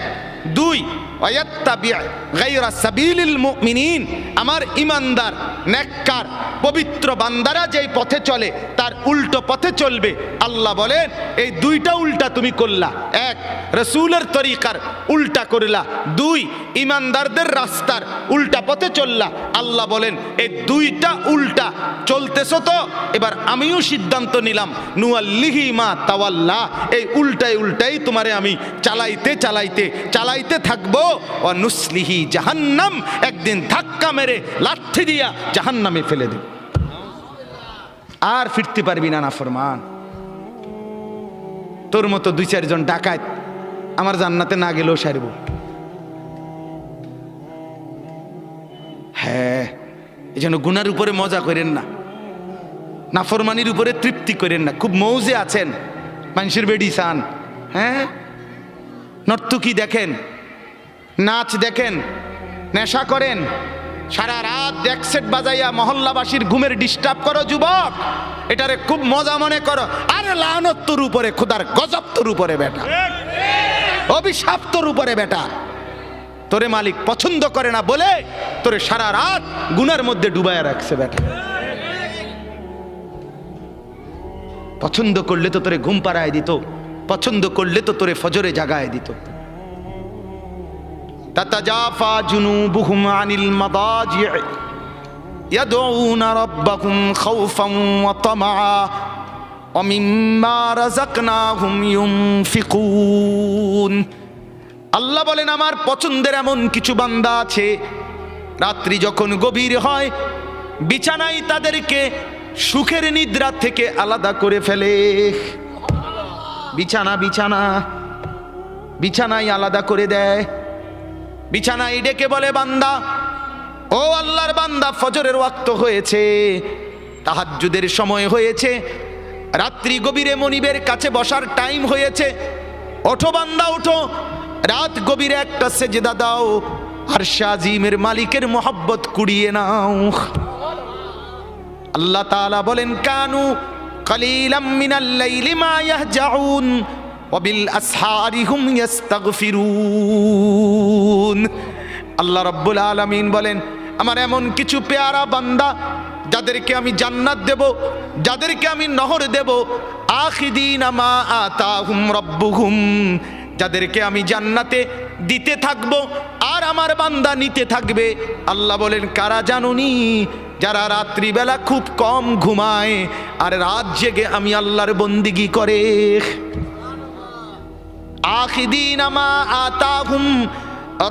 S1: 2 ওয়ায়াত্তাবি গায়রা সাবিলিল মুমিনিন, আমার ঈমানদার নেককার পবিত্র বান্দারা যেই পথে চলে তার উল্টো পথে চলবে। আল্লাহ বলেন এই দুইটা উল্টা তুমি করলা, এক রাসূলের তরিকার উল্টা করলা, দুই ঈমানদারদের রাস্তার উল্টা পথে চললা। আল্লাহ বলেন এই দুইটা উল্টা চলতেছো তো, এবার আমিও সিদ্ধান্ত নিলাম নুয়াল্লিহি মা তাওয়াল্লা, এই উল্টাই তোমারে আমি চালাইতে থাকবো। ওয়া নুসলিহি জাহান্নাম, একদিন ধাক্কা মেরে লাঠি দিয়া জাহান্নামে ফেলে দেব, আর ফিরতে পারবি না নাফরমান। তোর মতো দুই চারজন ডাকাত আমার জান্নাতে না গেলেও সারব। হ্যাঁ, এই জন্য গুনার উপরে মজা করেন না, নাফরমানির উপরে তৃপ্তি করেন না। খুব মৌজে আছেন, মানুষের বেডি চান, হ্যাঁ, নর্তকী দেখেন, নাচ দেখেন, নেশা করেন, সারা রাত ডেকসেট বাজাইয়া মহল্লাবাসীর ঘুমের ডিস্টার্ব করো যুবক, এটারে খুব মজা মনে করো। আরে লানত তোর উপরে, খোদার গজব তোর উপরে বেটা, অভিশাপ তোর উপরে বেটা। তোরে মালিক পছন্দ করে না বলে তোরে সারা রাত গুনার মধ্যে ডুবাইয়া রাখছে বেটা। পছন্দ করলে তো তোরে ঘুম পাড়ায় দিত, পছন্দ করলে তো তোরে ফজরে জাগায় দিত। তাতাজাফা জুনুবুহুম আনিল মাদাজি' ইয়াদউনা রাব্বাহুম খাউফান ওয়া তামআ ওয়া মিম্মা রাযাকনাহুম ইউনফিকুন। আল্লাহ বলেন আমার পছন্দের এমন কিছু বান্দা আছে, রাত্রি যখন গভীর হয় বিছানায় তাদেরকে সুখের নিদ্রা থেকে আলাদা করে ফেলে। বিছানায় আলাদা করে দেয়, বিছানায় ডেকে বলে বান্দা, ও আল্লাহর বান্দা, ফজরের ওয়াক্ত হয়েছে, তাহাজ্জুদের সময় হয়েছে, রাত্রি গভীরে মনিবের কাছে বসার টাইম হয়েছে, ওঠো বান্দা ওঠো, রাত গভীরে একটা সেজদা দাও, আরশে আজিমের মালিকের মোহাব্বত কুড়িয়ে নাও। আল্লাহ তাআলা বলেন কানু কালিলাম মিনাল লাইলি মা ইয়াহজাউন ওয়া বিল আসহারি হুম ইস্তাগফিরুন। আল্লাহ রাব্বুল আলামিন বলেন আমার এমন কিছু পেয়ারা বান্দা যাদেরকে আমি জান্নাত দেব, যাদেরকে আমি নহর দেব, আখিদিনা মা আতাহুম রাব্বুহুম, যাদেরকে আমি জান্নাতে দিতে থাকবো আর আমার বান্দা নিতে থাকবে। আল্লাহ বলেন কারা জানুনি? যারা রাত্রিবেলা খুব কম ঘুমায় আর রাত জেগে আমি আল্লাহর বন্দিগি করে। আখিদিনা মা আতাহুম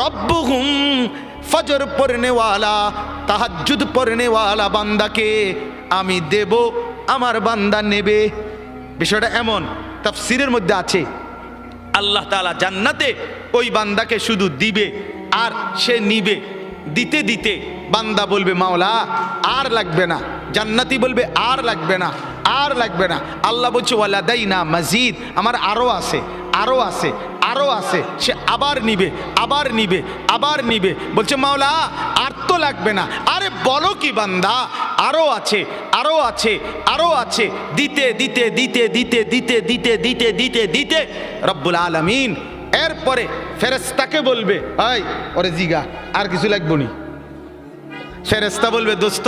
S1: রব্বুহুম, ফজর পড়নেওয়ালা তাহাজ্জুদ পড়নেওয়ালা বান্দাকে আমি দেব, আমার বান্দা নেবে। বিষয়টা এমন, তাফসীরের মধ্যে আছে আল্লাহ তাআলা জান্নাতে ওই বান্দাকে শুধু দিবে আর সে নিবে। দিতে দিতে বান্দা বলবে মাওলা আর লাগবে না, জান্নাতি বলবে আর লাগবে না, আর লাগবে না। আল্লাহ বলছে ওয়ালাদাইনা মাজিদ, আমার আরো আছে, আরো আছে, আরো আছে। সে আবার নিবে, আবার নিবে, আবার নিবে। বলছে মাওলা আর তো লাগবে না। আরে বলো কি বান্দা, আরো আছে, আরো আছে, আরো আছে। দিতে দিতে দিতে দিতে দিতে দিতে দিতে দিতে দিতে রব্বুল আলামিন এরপরে ফেরেশতাকে বলবে এই ওরে জিগা আর কিছু লাগবে নি। ফেরেশতা বলবে দোস্ত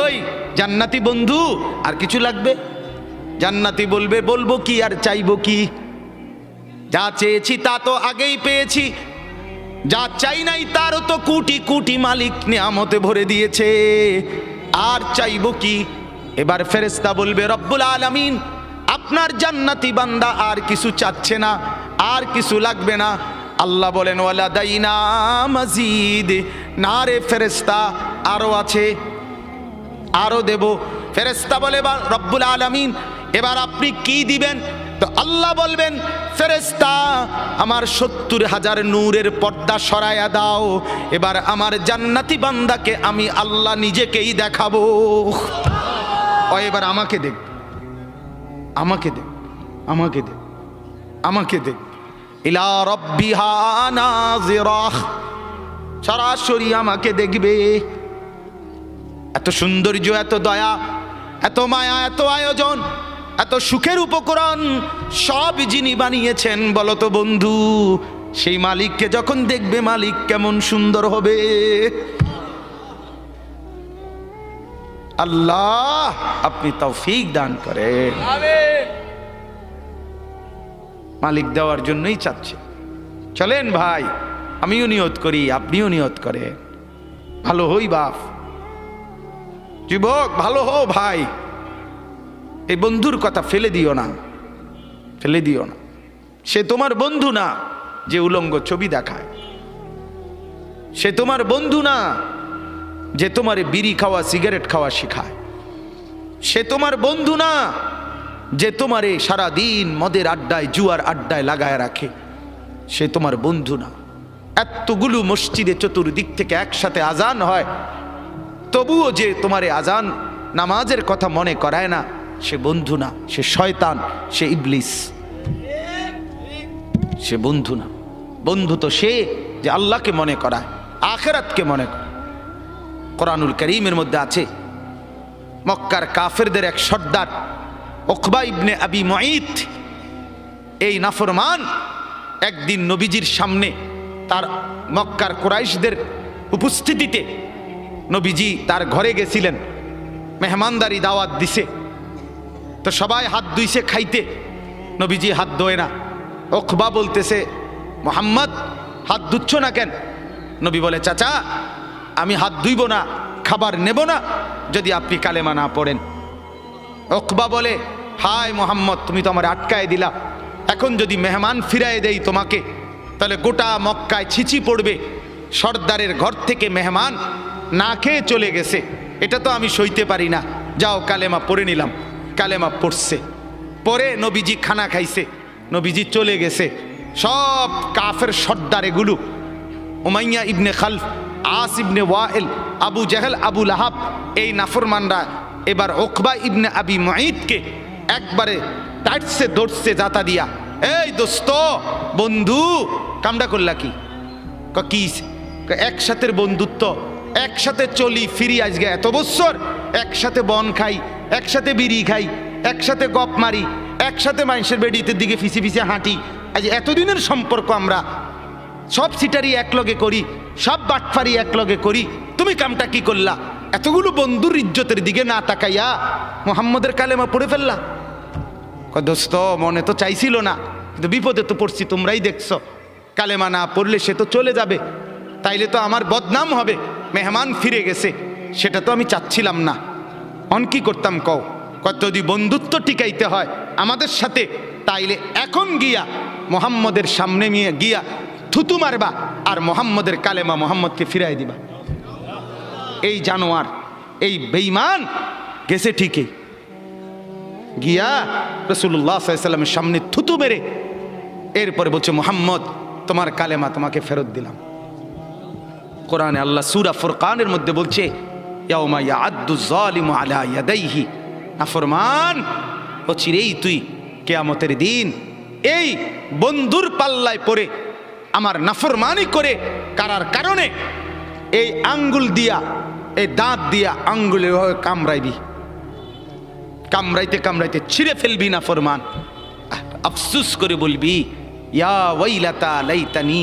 S1: ওই জান্নাতি বন্ধু আর কিছু লাগবে? জান্নাতি বলবে বলবো কি আর চাইবো কি? যা চেয়েছি তা তো আগেই পেয়েছি, যা চাই নাই তারও তো কোটি কোটি মালিক নিয়ামতে ভরে দিয়েছে, আর চাইবো কি? এবার ফেরেশতা বলবে রব্বুল আলামিন আপনার জান্নাতি বান্দা আর কিছু চাচ্ছে না, আর কিছু লাগবে না। আল্লাহ বলেন ওয়ালাদাইনা মাজিদ, না রে ফেরেশতা আরো আছে, আরো দেব। ফেরেশতা বলে রব্বুল আলামিন এবার আপনি কি দিবেন? তো আল্লাহ বলবেন ফেরেশতা আমার ৭০,০০০ নূরের পর্দা সরায়া দাও, এবার আমার জান্নাতি বান্দাকে আমি আল্লাহ নিজেকেই দেখাবো। ও এবার আমাকে দেখ, আমাকে দেখ, আমাকে দেখ, আমাকে দেখ। ইলা রাব্বিহা নাযিরাহ, সরাসরি আমাকে দেখবে। এত সৌন্দর্য, এত দয়া, এত মায়া, এত আয়োজন, এত সুখের উপকরণ সব যিনি বানিয়েছেন বলো তো বন্ধু সেই মালিককে যখন দেখবে মালিক কেমন সুন্দর হবে। আল্লাহ আপনি তৌফিক দান করেন। মালিক দেওয়ার জন্যই চাচ্ছে। চলেন ভাই, আমিও নিয়ত করি, আপনিও নিয়ত করেন। ভালো হই বাপ, যুবক ভালো হও ভাই। এই বন্ধুর কথা ফেলে দিও না, ফেলে দিও না। সে তোমার বন্ধু না যে উলঙ্গ ছবি দেখায়। সে তোমার বন্ধু না যে তোমার বিড়ি খাওয়া সিগারেট খাওয়া শিখায়। সে তোমার বন্ধু না যে তোমারে সারাদিন মদের আড্ডায় জুয়ার আড্ডায় লাগায় রাখে। সে তোমার বন্ধু না। এতগুলো মসজিদে চতুর্দিক থেকে একসাথে আজান হয়, তবুও যে তোমারে আজান নামাজের কথা মনে করায় না, সে বন্ধু না, সে শয়তান, সে ইবলিস। সে বন্ধু না। বন্ধু তো সে যে আল্লাহকে মনে করায়, আখিরাতকে মনে করে। কোরআনুল কারীমের মধ্যে আছে, মক্কার কাফেরদের এক সর্দার উকবা ইবনে আবি মুঈত, এই নাফরমান একদিন নবীজির সামনে তার মক্কার কুরাইশদের উপস্থিতিতে নবীজি তার ঘরে গেছিলেন, মেহমানদারি দাওয়াত দিছে। তো সবাই হাত ধুইছে খাইতে, নবীজি হাত ধোয় না। উকবা বলতেছে, মুহাম্মদ হাত ধুচ্ছ না কেন? নবী বলে, চাচা আমি হাত ধুইব না, খাবার নেব না যদি আপনি কালেমা না পড়েন। উকবা বলে, হায় মুহাম্মদ, তুমি তো আমার আটকায় দিলা। এখন যদি মেহমান ফিরায় দেই তোমাকে, তাহলে গোটা মক্কায় ছিচি পড়বে। সর্দারের ঘর থেকে মেহমান না খেয়ে চলে গেছে, এটা তো আমি সইতে পারি না। যাও কালেমা পড়ে নিলাম। কালেমা পড়ছে, পরে নবীজি খানা খাইছে, নবীজি চলে গেছে। সব কাফের সর্দার এগুলো, উমাইয়া ইবনে খালফ, আস ইবনে ওয়াইল, আবু জাহেল, আবু লাহাব, এই নাফরমানরা এবার উকবা ইবনে আবি মুঈতকে একবারে টাইটসে ধরছে জাতা দিয়া। এই দোস্ত, বন্ধু, কামডা করলা কি? কি একসাথে বন্ধুত্ব, একসাথে চলি ফিরি, আজকে এত বছর একসাথে বন খাই, একসাথে বিড়ি খাই, একসাথে গপ মারি, একসাথে মানুষের বেডিতে দিকে ফিসে ফিসে হাঁটি। আজ এতদিনের সম্পর্ক, আমরা সব সিটারি একলগে করি, সব বাটফারি একলগে করি। তুমি কামটা কি করলা? এতগুলো বন্ধুর ইজ্জতের দিকে না তাকাইয়া মুহাম্মদের কালেমা পড়ে ফেললা। দোস্ত, মনে তো চাইছিল না, কিন্তু বিপদে তো পড়ছি, তোমরাই দেখছো। কালেমা না পড়লে সে তো চলে যাবে, তাইলে তো আমার বদনাম হবে। মেহমান ফিরে গেছে, সেটা তো আমি চাচ্ছিলাম না। অন কি করতাম কও? যদি বন্ধুত্ব টিকাইতে হয় আমাদের সাথে, তাইলে এখন গিয়া মোহাম্মদের সামনে নিয়ে গিয়া থুতু মারবা আর মোহাম্মদের কালেমা মোহাম্মদকে ফিরাই দিবা। এই জানোয়ার, এই বেঈমান গেছে ঠিকই, গিয়া রাসূলুল্লাহ সাল্লাল্লাহু আলাইহি ওয়াসাল্লামের সামনে থুতু মেরে এরপরে বলছে, মুহাম্মদ তোমার কালেমা তোমাকে ফেরত দিলাম। কোরআনে আল্লাহ সূরা ফুরকানের মধ্যে বলছে, ইয়াউমা ইয়াআদ্দু যালিমু আলা ইয়াদাইহি, নাফরমান অচিরেই তুই কিয়ামতের দিন এই বন্ধুর পাল্লায় পড়ে আমার নাফরমানি করে কারার কারণে এই আঙ্গুল দিয়া, এই দাঁত দিয়া আঙ্গুলে কামড়াইবি, কামড়াইতে কামড়াইতে ছিঁড়ে ফেলবি নাফরমান। আফসুস করে বলবি, ইয়া ওয়াইলাতা লাইতানি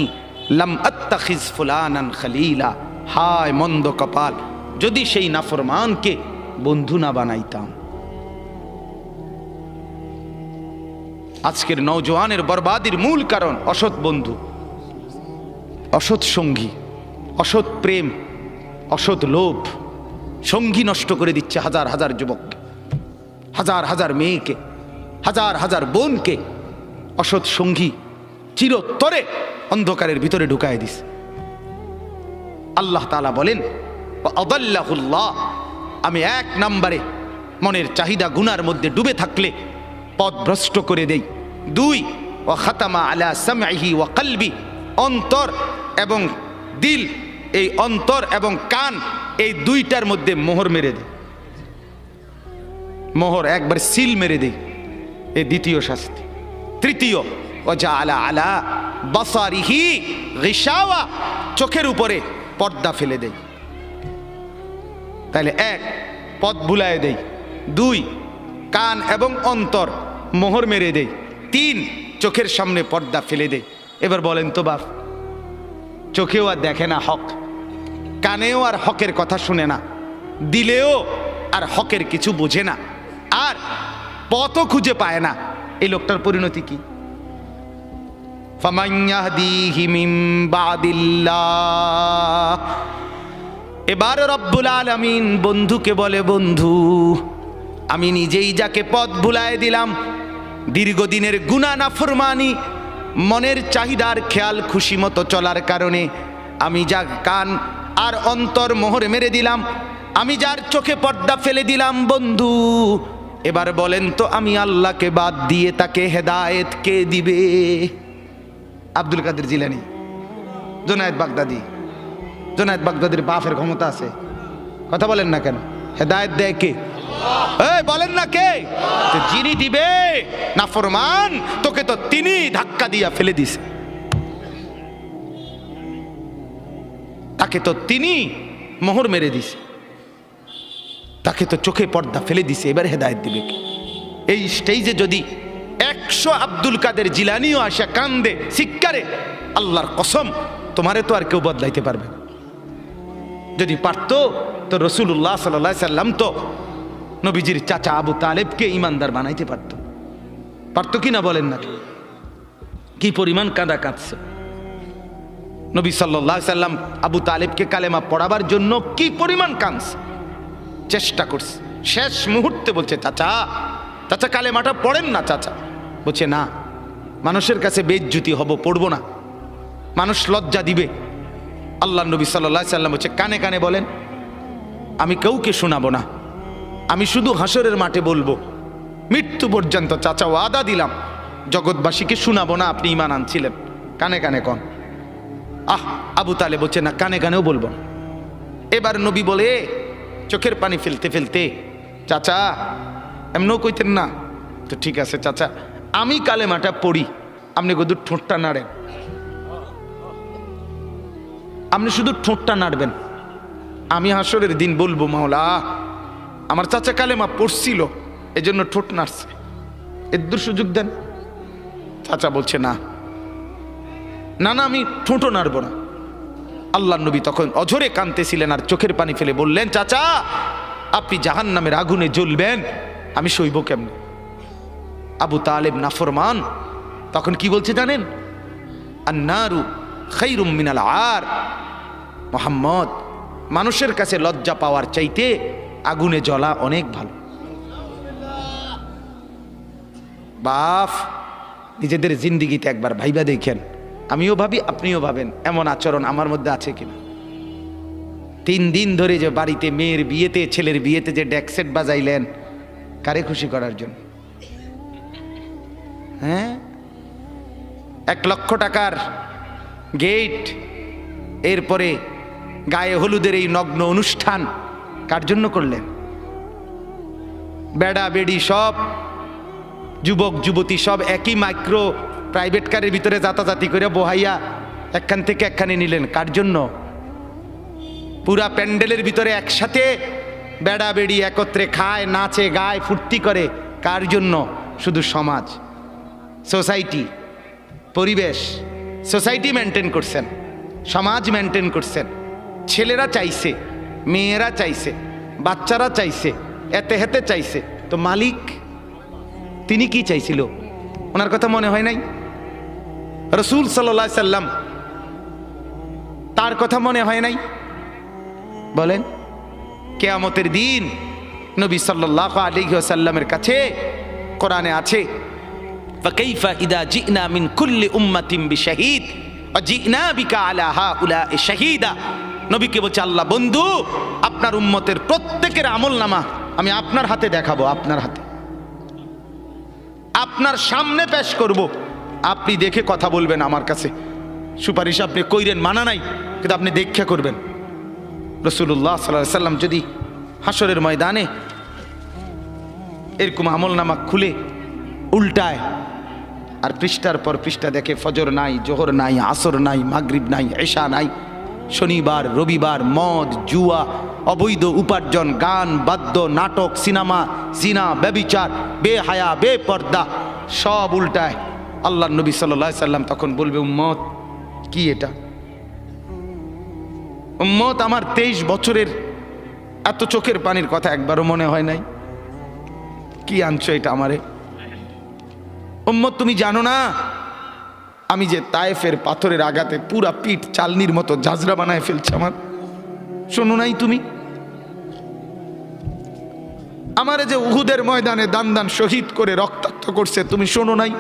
S1: লাম আত্তাখিজ ফুলানান খলিলা, হায় মন্দ কপাল, যদি সেই নাফরমানকে বন্ধু না বানাইতাম। আজকের নওজোয়ানের বরবাদির মূল কারণ অসৎ বন্ধু, অসৎ সঙ্গী, অসৎ প্রেম, অসৎ লোভ। সঙ্গী নষ্ট করে দিচ্ছে হাজার হাজার যুবককে, হাজার হাজার মেয়েকে, হাজার হাজার বোনকে। অসৎ সঙ্গী চিরতরে অন্ধকারের ভিতরে ঢুকায় দিস। আল্লাহ তাআলা বলেন, আদাল্লাহুল্লাহ, আমি এক নম্বরে মনের চাহিদা গুনার মধ্যে ডুবে থাকলে পথভ্রষ্ট করে দেই। দুই, ওয়া খাতামা আলা সামঈহি ওয়া কলবি, অন্তর এবং দিল, এই অন্তর এবং কান, এই দুইটার মধ্যে মোহর মেরে দেয়। মোহর একবার সিল মেরে দেয়, এই দ্বিতীয় শাস্তি। তৃতীয়, ওয়াজআলা আলা বাসারিহি গিশাওয়া, চোখের উপরে পর্দা ফেলে দেয়। তাহলে এক, পথ ভুলায় দেয়। দুই, কান এবং অন্তর মোহর মেরে দেয়। তিন, চোখের সামনে পর্দা ফেলে দেয়। এবার বলেন তো বাপ, চোখেও আর দেখে না হক, কানেও আর হকের কথা শুনে না, দিলেও আর হকের কিছু বোঝে না, আর পথও খুঁজে পায় না, এই লোকটার পরিণতি কি? ফামান ইয়াহদিহি মিন বাদিল্লাহ। এবার রব্বুল আলামিন বন্ধুকে বলে, বন্ধু আমি নিজেই যাকে পথ ভুলায় দিলাম, দীর্ঘদিনের গুনাহ নাফরমানি, মনের চাহিদার খেয়াল খুশি মতো চলার কারণে আমি যা কান আর অন্তর মোহর মেরে দিলাম, আমি যার চোখে পর্দা ফেলে দিলাম, বন্ধু এবার বলেন তো আমি আল্লাহকে বাদ দিয়ে তাকে হেদায়েত কে দিবে? আব্দুল কাদের জিলানী, জুনায়েদ বাগদাদি। জুনায়েদ বাগদাদির বাপের ক্ষমতা আছে, কথা বলেন না কেন? হেদায়েত দেয় কে? এই বলেন না কে? যিনি দিবে নাফরমান, তোকে তো তিনি ধাক্কা দিয়া ফেলে দিছে, তাকে তো তিনি মোহর মেরে দিছে, তাকে তো চোখে পর্দা ফেলে দিছে, এবার হেদায়েত দিবে কে? এই স্টেজে যদি 100 আব্দুল কাদের জিলানিও আসা কান্দে শিক্ষারে, আল্লাহর কসম তোমারে তো আর কেউ বদলাইতে পারবে না। যদি পারতো তো রাসূলুল্লাহ সাল্লাল্লাহু আলাইহি সাল্লাম তো নবীজির চাচা আবু তালেবকে ইমানদার বানাইতে পারতো কি না? বলেন না, কি পরিমাণ কাঁদা কাঁদছে নবী সাল্লাল্লাহু আলাইহি সাল্লাম আবু তালেবকে কালেমা পড়াবার জন্য, কি পরিমাণ কাঁদছে, চেষ্টা করছে। শেষ মুহূর্তে বলছে, চাচা চাচা কালেমাটা পড়েন না। চাচা বলছে, না, মানুষের কাছে বেইজ্জতি হব, পড়বো না, মানুষ লজ্জা দিবে। আল্লাহ নবী সাল্লাল্লাহু আলাইহি সাল্লাম বলছে, কানে কানে বলেন, আমি কাউকে শোনাবো না, আমি শুধু হাসরের মাঠে বলবো, মৃত্যু পর্যন্ত চাচা ওয়াদা দিলাম জগৎবাসীকে শোনাবো না আপনি ঈমান আনছিলেন, কানে কানে কন। আবু তালেব বলছে, না, কানে কানেও বলবো না। এবার নবী বলে, চোখের পানি ফেলতে ফেলতে, চাচা এমনও কইতেন না তো, ঠিক আছে চাচা, আমি কালেমাটা পড়ি, আপনি শুধু ঠোঁটটা নাড়েন, আপনি শুধু ঠোঁটটা নাড়বেন, আমি হাসরের দিন বলবো, মাওলা আমার চাচা কালেমা পড়ছিল এজন্য ঠোঁট নাড়ছে, এর সুযোগ দেন। চাচা বলছে, না না না, আমি ঠোঁটও নাড়বো না। আল্লাহ নবী তখন অঝরে কাঁদতেছিলেন আর চোখের পানি ফেলে বললেন, চাচা আপনি জাহান্নামের আগুনে জ্বলবেন, আমি সইব কেমনে? আবু তালেব নাফরমান তখন কি বলছে জানেন? আন্নারু খায়রুম মিনাল আর। মুহাম্মদ, মানুষের কাছে লজ্জা পাওয়ার চাইতে আগুনে জ্বলা অনেক ভালো। বাপ, নিজেদের জিন্দিগিতে একবার ভাইবা দেখেন, আমিও ভাবি আপনিও ভাবেন, এমন আচরণ আমার মধ্যে আছে কিনা। 3 দিন ধরে যে বাড়িতে মেয়ের বিয়েতে, ছেলের বিয়েতে যে ডেকসেট বাজাইলেন, কারে খুশি করার জন্য? হ্যাঁ, 1 লক্ষ টাকার গেট, এরপরে গায়ে হলুদের এই নগ্ন অনুষ্ঠান কার জন্য করলেন? বেড়া বেড়ি সব, যুবক যুবতী সব একই মাইক্রো প্রাইভেট কারের ভিতরে যাতাযাতি করে বহাইয়া একখান থেকে একখানে নিলেন, কার জন্য? পুরা প্যান্ডেলের ভিতরে একসাথে বেড়া বেড়ি একত্রে খায়, নাচে, গায়, ফুর্তি করে, কার জন্য? শুধু সমাজ, সোসাইটি, পরিবেশ, সোসাইটি মেনটেন করছেন, সমাজ মেনটেন করছেন। ছেলেরা চাইছে, মেয়েরা চাইছে, বাচ্চারা চাইছে, এতে হেতে চাইছে, তো মালিক তিনি কি চাইছিল? ওনার কথা মনে হয় নাই? রাসূল সাল্লাল্লাহু আলাইহি সাল্লাম, তার কথা মনে হয় নাই? বলেন, কিয়ামতের দিন নবী সাল্লাল্লাহু আলাইহি ওয়াসাল্লামের কাছে কোরআনে আছে, ফাকাইফা ইদা জিনা মিন কুল্লি উম্মাতিন বিশাহিদ ওয়া জিনা বিকা আলা হাউলা'i শাহীদা। নবীকে বলছে আল্লাহ, বন্ধু আপনার উম্মতের প্রত্যেকের আমলনামা আমি আপনার হাতে দেখাবো, আপনার হাতে, আপনার সামনে পেশ করব, আপনি দেখে কথা বলবেন। আমার কাছে সুপারিশ আপনি কইরেন, মানা নাই, কিন্তু আপনি দেখে করবেন। রাসূলুল্লাহ সাল্লাল্লাহু আলাইহি সাল্লাম যদি হাসরের ময়দানে এরকম আমলনামা খুলে উল্টায় আর পৃষ্ঠার পর পৃষ্ঠা দেখে, ফজর নাই, জোহর নাই, আসর নাই, মাগরিব নাই, এশা নাই, শনিবার রবিবার, মদ জুয়া, অবৈধ উপার্জন, গান বাদ্য, নাটক, সিনেমা, জিনা, ব্যভিচার, বেহায়া, বেপর্দা, সব উল্টায়। আল্লাহ নবী সাল্লাল্লাহু আলাইহি সাল্লাম তখন বলবে, উম্মত কি এটা? উম্মত আমার 23 বছরের এত চোখের পানির কথা একবারও মনে হয় নাই? কি আনছো এটা আমারে? উম্মত তুমি জানো না আমি যে তায়েফের পাথরের আঘাতে পুরা পিঠ চালনির মতো ঝাঁঝরা বানায় ফেলছে আমার? শোনো নাই তুমি? আমারে যে উহুদের ময়দানে দান দান শহীদ করে রক্তাক্ত করছে, তুমি শোনো নাই?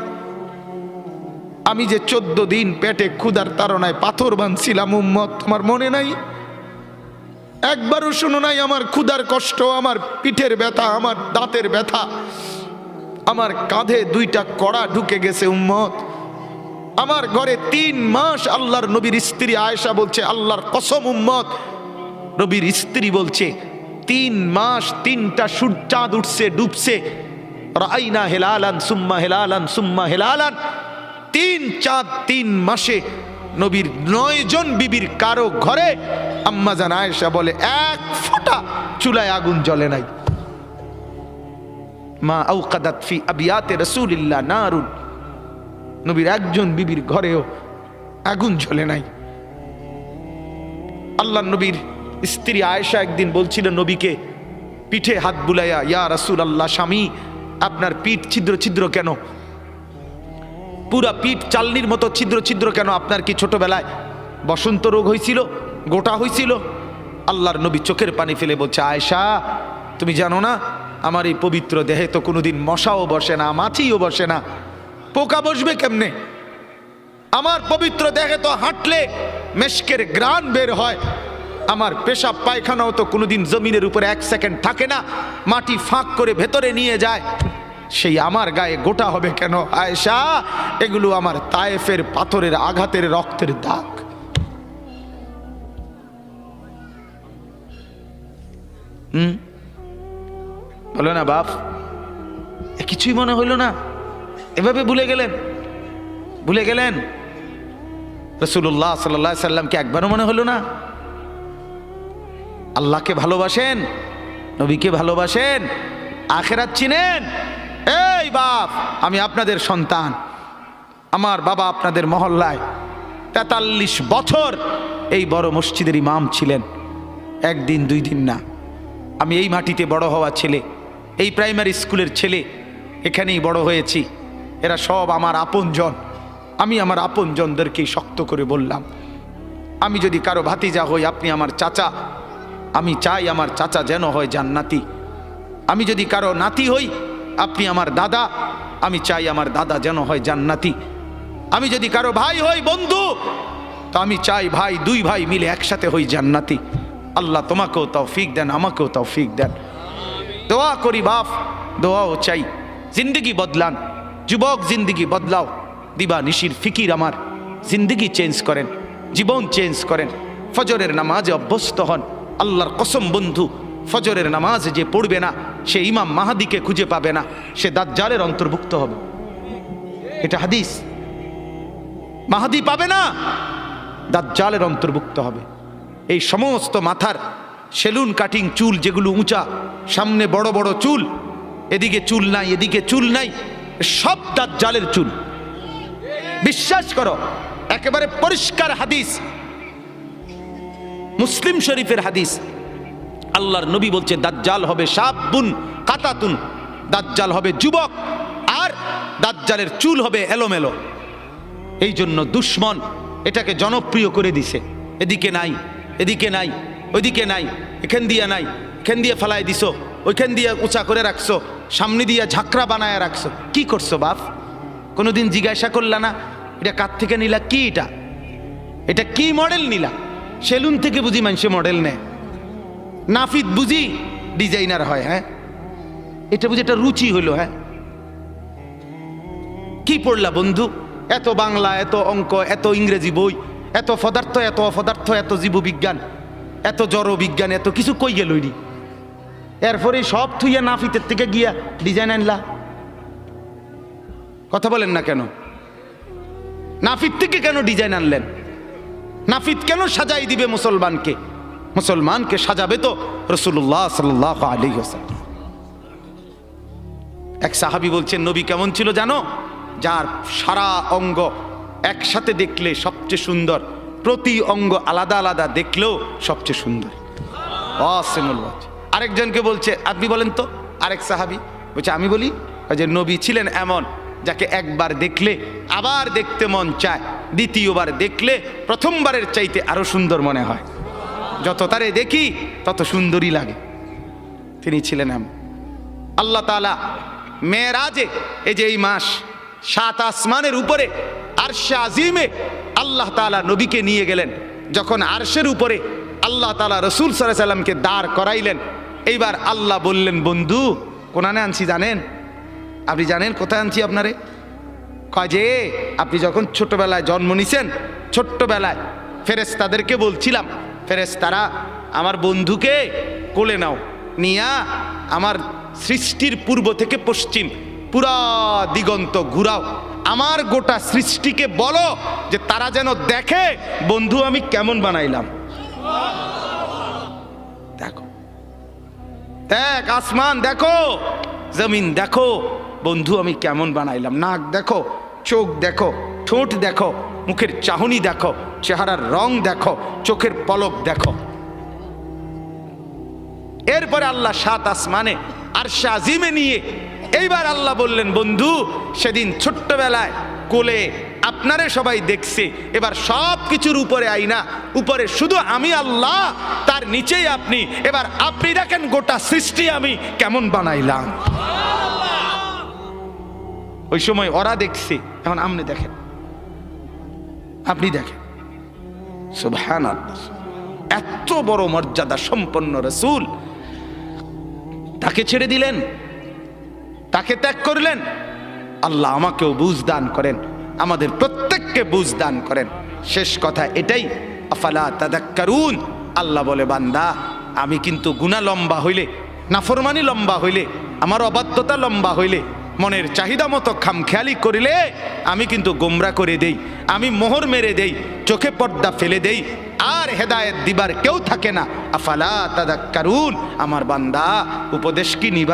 S1: আমি যে 14 দিন পেটে ক্ষুধার তাড়নায় পাথর বাঁধছিলাম, উম্মত তোমার মনে নাই? একবারও শোনো নাই আমার ক্ষুধার কষ্ট, আমার পিঠের ব্যথা, আমার দাঁতের ব্যথা, আমার কাঁধে 2টা কড়া ঢুকে গেছে? উম্মত আমার ঘরে 3 মাস আল্লাহর নবীর স্ত্রী আয়েশা বলছে, আল্লাহর কসম উম্মত, নবীর স্ত্রী বলছে 3 মাস 3টা চাঁদ উঠছে ডুবছে, রাইনা হেলালান সুম্মা হেলালান সুম্মা হেলালান, 3 চাঁদ 3 মাসে নবীর 9 জন বিবির কারো ঘরে আম্মা জান আয়েশা বলে 1 ফোঁটা চুলায় আগুন জ্বলে নাই। মা আওকাদাত ফি আবিয়াতে রাসূলিল্লাহ নারুন, নবীর একজন বিবির ঘরেও আগুন জ্বলে নাই। আল্লাহ নবীর স্ত্রী আয়েশা একদিন বলছিল নবীকে পিঠে হাত বুলাইয়া, ইয়া রাসূলুল্লাহ, স্বামী আপনার পিঠ ছিদ্র ছিদ্র কেন? পুরা পিঠ চালনির মতো ছিদ্র ছিদ্র কেন? আপনার কি ছোটবেলায় বসন্ত রোগ হয়েছিল, গোটা হয়েছিল? আল্লাহর নবী চোখের পানি ফেলে বলছে, আয়েশা তুমি জানো না আমার এই পবিত্র দেহে তো কোনোদিন মশাও বসে না, মাছিও বসে না, পোকা বসবে কেমনে? আমার পবিত্র দেহে তো হাঁটলে মেশকের গ্রান বের হয়, আমার পেশাব পায়খানাও তো কোনোদিন জমিনের উপরে 1 সেকেন্ড থাকে না, মাটি ফাঁক করে ভেতরে নিয়ে যায়, সেই আমার গায়ে গোটা হবে কেন? আয়েশা এগুলো আমার তায়েফের পাথরের আঘাতের রক্তের দাগ। বলো না বাপ, কিছুই মনে হইল না? এভাবে ভুলে গেলেন? ভুলে গেলেন রাসূলুল্লাহ সাল্লাল্লাহু আলাইহি সাল্লামকে একবারও মনে হলো না? আল্লাহকে ভালোবাসেন, নবীকে ভালোবাসেন, আখিরাত চিনেন? এই বাপ, আমি আপনাদের সন্তান, আমার বাবা আপনাদের মহল্লায় 43 বছর এই বড় মসজিদের ইমাম ছিলেন, 1 দিন 2 দিন না। আমি এই মাটিতে বড় হওয়া ছেলে, এই প্রাইমারি স্কুলের ছেলে, এখানেই বড় হয়েছি। এরা সব আমার আপনজন। আমি আমার আপনজনদেরকেই শক্ত করে বললাম, আমি যদি কারো ভাতিজা হই আপনি আমার চাচা, আমি চাই আমার চাচা যেন হয় জান্নাতি। আমি যদি কারো নাতি হই আপনি আমার দাদা, আমি চাই আমার দাদা যেন হয় জান্নাতি। আমি যদি কারো ভাই হই বন্ধু, তো আমি চাই ভাই 2 ভাই মিলে একসাথে হই জান্নাতি। আল্লাহ তোমাকেও তৌফিক দেন, আমাকেও তৌফিক দেন। দোয়া করি বাপ, দোয়াও চাই। জিন্দগি বদলান যুবক, জিন্দগি বদলাও। দিবা নিশির ফিকির আমার, জিন্দগি চেঞ্জ করেন, জীবন চেঞ্জ করেন। ফজরের নামাজে অভ্যস্ত হন। আল্লাহর কসম বন্ধু, ফজরের নামাজ যে পড়বে না সে ইমাম মাহাদিকে খুঁজে পাবে না, সে দাজ্জালের অন্তর্ভুক্ত হবে। এটা হাদিস। মাহাদি পাবে না, দাজ্জালের অন্তর্ভুক্ত হবে। এই সমস্ত মাথার সেলুন কাটিং চুল যেগুলো উঁচা, সামনে বড় বড় চুল, এদিকে চুল নাই এদিকে চুল নাই, সব দাজ্জালের চুল। বিশ্বাস করো, একেবারে পরিষ্কার হাদিস, মুসলিম শরীফের হাদিস। আল্লাহর নবী বলছে দাজ্জাল হবে শাবুন কাতাতুন, দাজ্জাল হবে যুবক, আর দাজ্জালের চুল হবে এলোমেলো। এই জন্য দুশ্মন এটাকে জনপ্রিয় করে দিছে। এদিকে নাই এদিকে নাই, ওইদিকে নাই, এখান দিয়ে নাই, এখান দিয়ে ফেলাই দিছো, ওইখান দিয়ে উঁচা করে রাখছো, সামনে দিয়ে ঝাঁকড়া বানায় রাখছো। কি করছো বাপ? কোনোদিন জিজ্ঞাসা করলা না এটা কার থেকে নিলা? কি এটা? এটা কি মডেল নিলা? সেলুন থেকে বুঝি মানুষে মডেল নেয়, নাফিদ বুঝি ডিজাইনার হয়। হ্যাঁ, এটা বুঝি একটা রুচি হইল। হ্যাঁ, কি পড়লা বন্ধু? এত বাংলা, এত অঙ্ক, এত ইংরেজি বই, এত পদার্থ, এত অপদার্থ, এত জীববিজ্ঞান, এত জড় বিজ্ঞান, এত কিছু কই গেল? এরপরে সব থুইয়া নাফিতের থেকে গিয়া ডিজাইন আনলা। কথা বলেন না কেন? নাফিত থেকে কেন ডিজাইন আনলেন? নাফিত কেন সাজাই দিবে মুসলমানকে? মুসলমানকে সাজাবে তো রাসূলুল্লাহ সাল্লাল্লাহু আলাইহি ওয়াসাল্লাম। এক সাহাবী বলছেন নবী কেমন ছিল জানো? যার সারা অঙ্গ একসাথে দেখলে সবচেয়ে সুন্দর, প্রতি অঙ্গ আলাদা আলাদা দেখলেও সবচেয়ে সুন্দর। অসিমুল ওয়াজ। আরেকজনকে বলছে, আপনি বলেন তো। আরেক সাহাবী বলছে, আমি বলি যে নবী ছিলেন এমন যাকে একবার দেখলে আবার দেখতে মন চায়, দ্বিতীয়বার দেখলে প্রথমবারের চাইতে আরো সুন্দর মনে হয়, যত তারে দেখি তত সুন্দরই লাগে। তিনি ছিলেন এমন। আল্লাহ তাআলা মেরাজে, এই যে এই মাস, 7 আসমানের উপরে আরশে আজিমে আল্লাহ তাআলা নবীকে নিয়ে গেলেন। যখন আরশের উপরে আল্লাহ তাআলা রাসূল সাল্লাল্লাহু আলাইহি সাল্লামকে দাঁড় করাইলেন, এইবার আল্লাহ বললেন, বন্ধু কোনানে আনছি জানেন? আপনি জানেন কোথায় আনছি আপনারে? কয় যে আপনি যখন ছোটবেলায় জন্ম নিছেন, ছোট্টবেলায় ফেরেশতাদেরকে বলছিলাম, ফেরেশতারা আমার বন্ধুকে কোলে নাও, নিয়া আমার সৃষ্টির পূর্ব থেকে পশ্চিম পুরা দিগন্ত ঘুরাও, আমার গোটা সৃষ্টিকে বলো যে তারা যেন দেখে বন্ধু আমি কেমন বানাইলাম। দেখো, দেখ আসমান দেখো, জমিন দেখো, বন্ধু আমি কেমন বানাইলাম। নাক দেখো, চোখ দেখো, ঠোঁট দেখো, মুখের চাহনি দেখো, চেহারার রং দেখো, চোখের পলক দেখো। এরপরে আল্লাহ 7 আসমানে আরশে আজিমে নিয়ে এইবার আল্লাহ বললেন, বন্ধু সেদিন ছোট্টবেলায় কোলে আপনারে সবাই দেখছে, এবার সব কিছুর উপরে আইনা, উপরে শুধু আমি আল্লাহ, তার নিচেই আপনি, এবার আপনি দেখেন গোটা সৃষ্টি আমি কেমন বানাইলাম। ওই সময় ওরা দেখছে, এখন আপনি দেখেন, আপনি দেখেন। সুবহানাল্লাহ। এত বড় মর্যাদা সম্পন্ন রাসূল, তাকে ছেড়ে দিলেন, তাকে ত্যাগ করলেন। আল্লাহ আমাকেও বুঝ দান করেন, আমাদের প্রত্যেককে বুঝ দান করেন। শেষ কথা এটাই, আফালা তাদাক্কারুন। আল্লাহ বলে, বান্দা আমি কিন্তু গুনাহ লম্বা হইলে, নাফরমানি লম্বা হইলে, আমার অবাধ্যতা লম্বা হইলে, মনের চাহিদা মতো খামখেয়ালি করিলে আমি কিন্তু গোমরা করে দেই, আমি মোহর মেরে দেই, চোখে পর্দা ফেলে দেই, আর হেদায়েত দিবার কেউ থাকে না। আফালা তাদাক্কারুন। আমার বান্দা উপদেশ কি নিবা?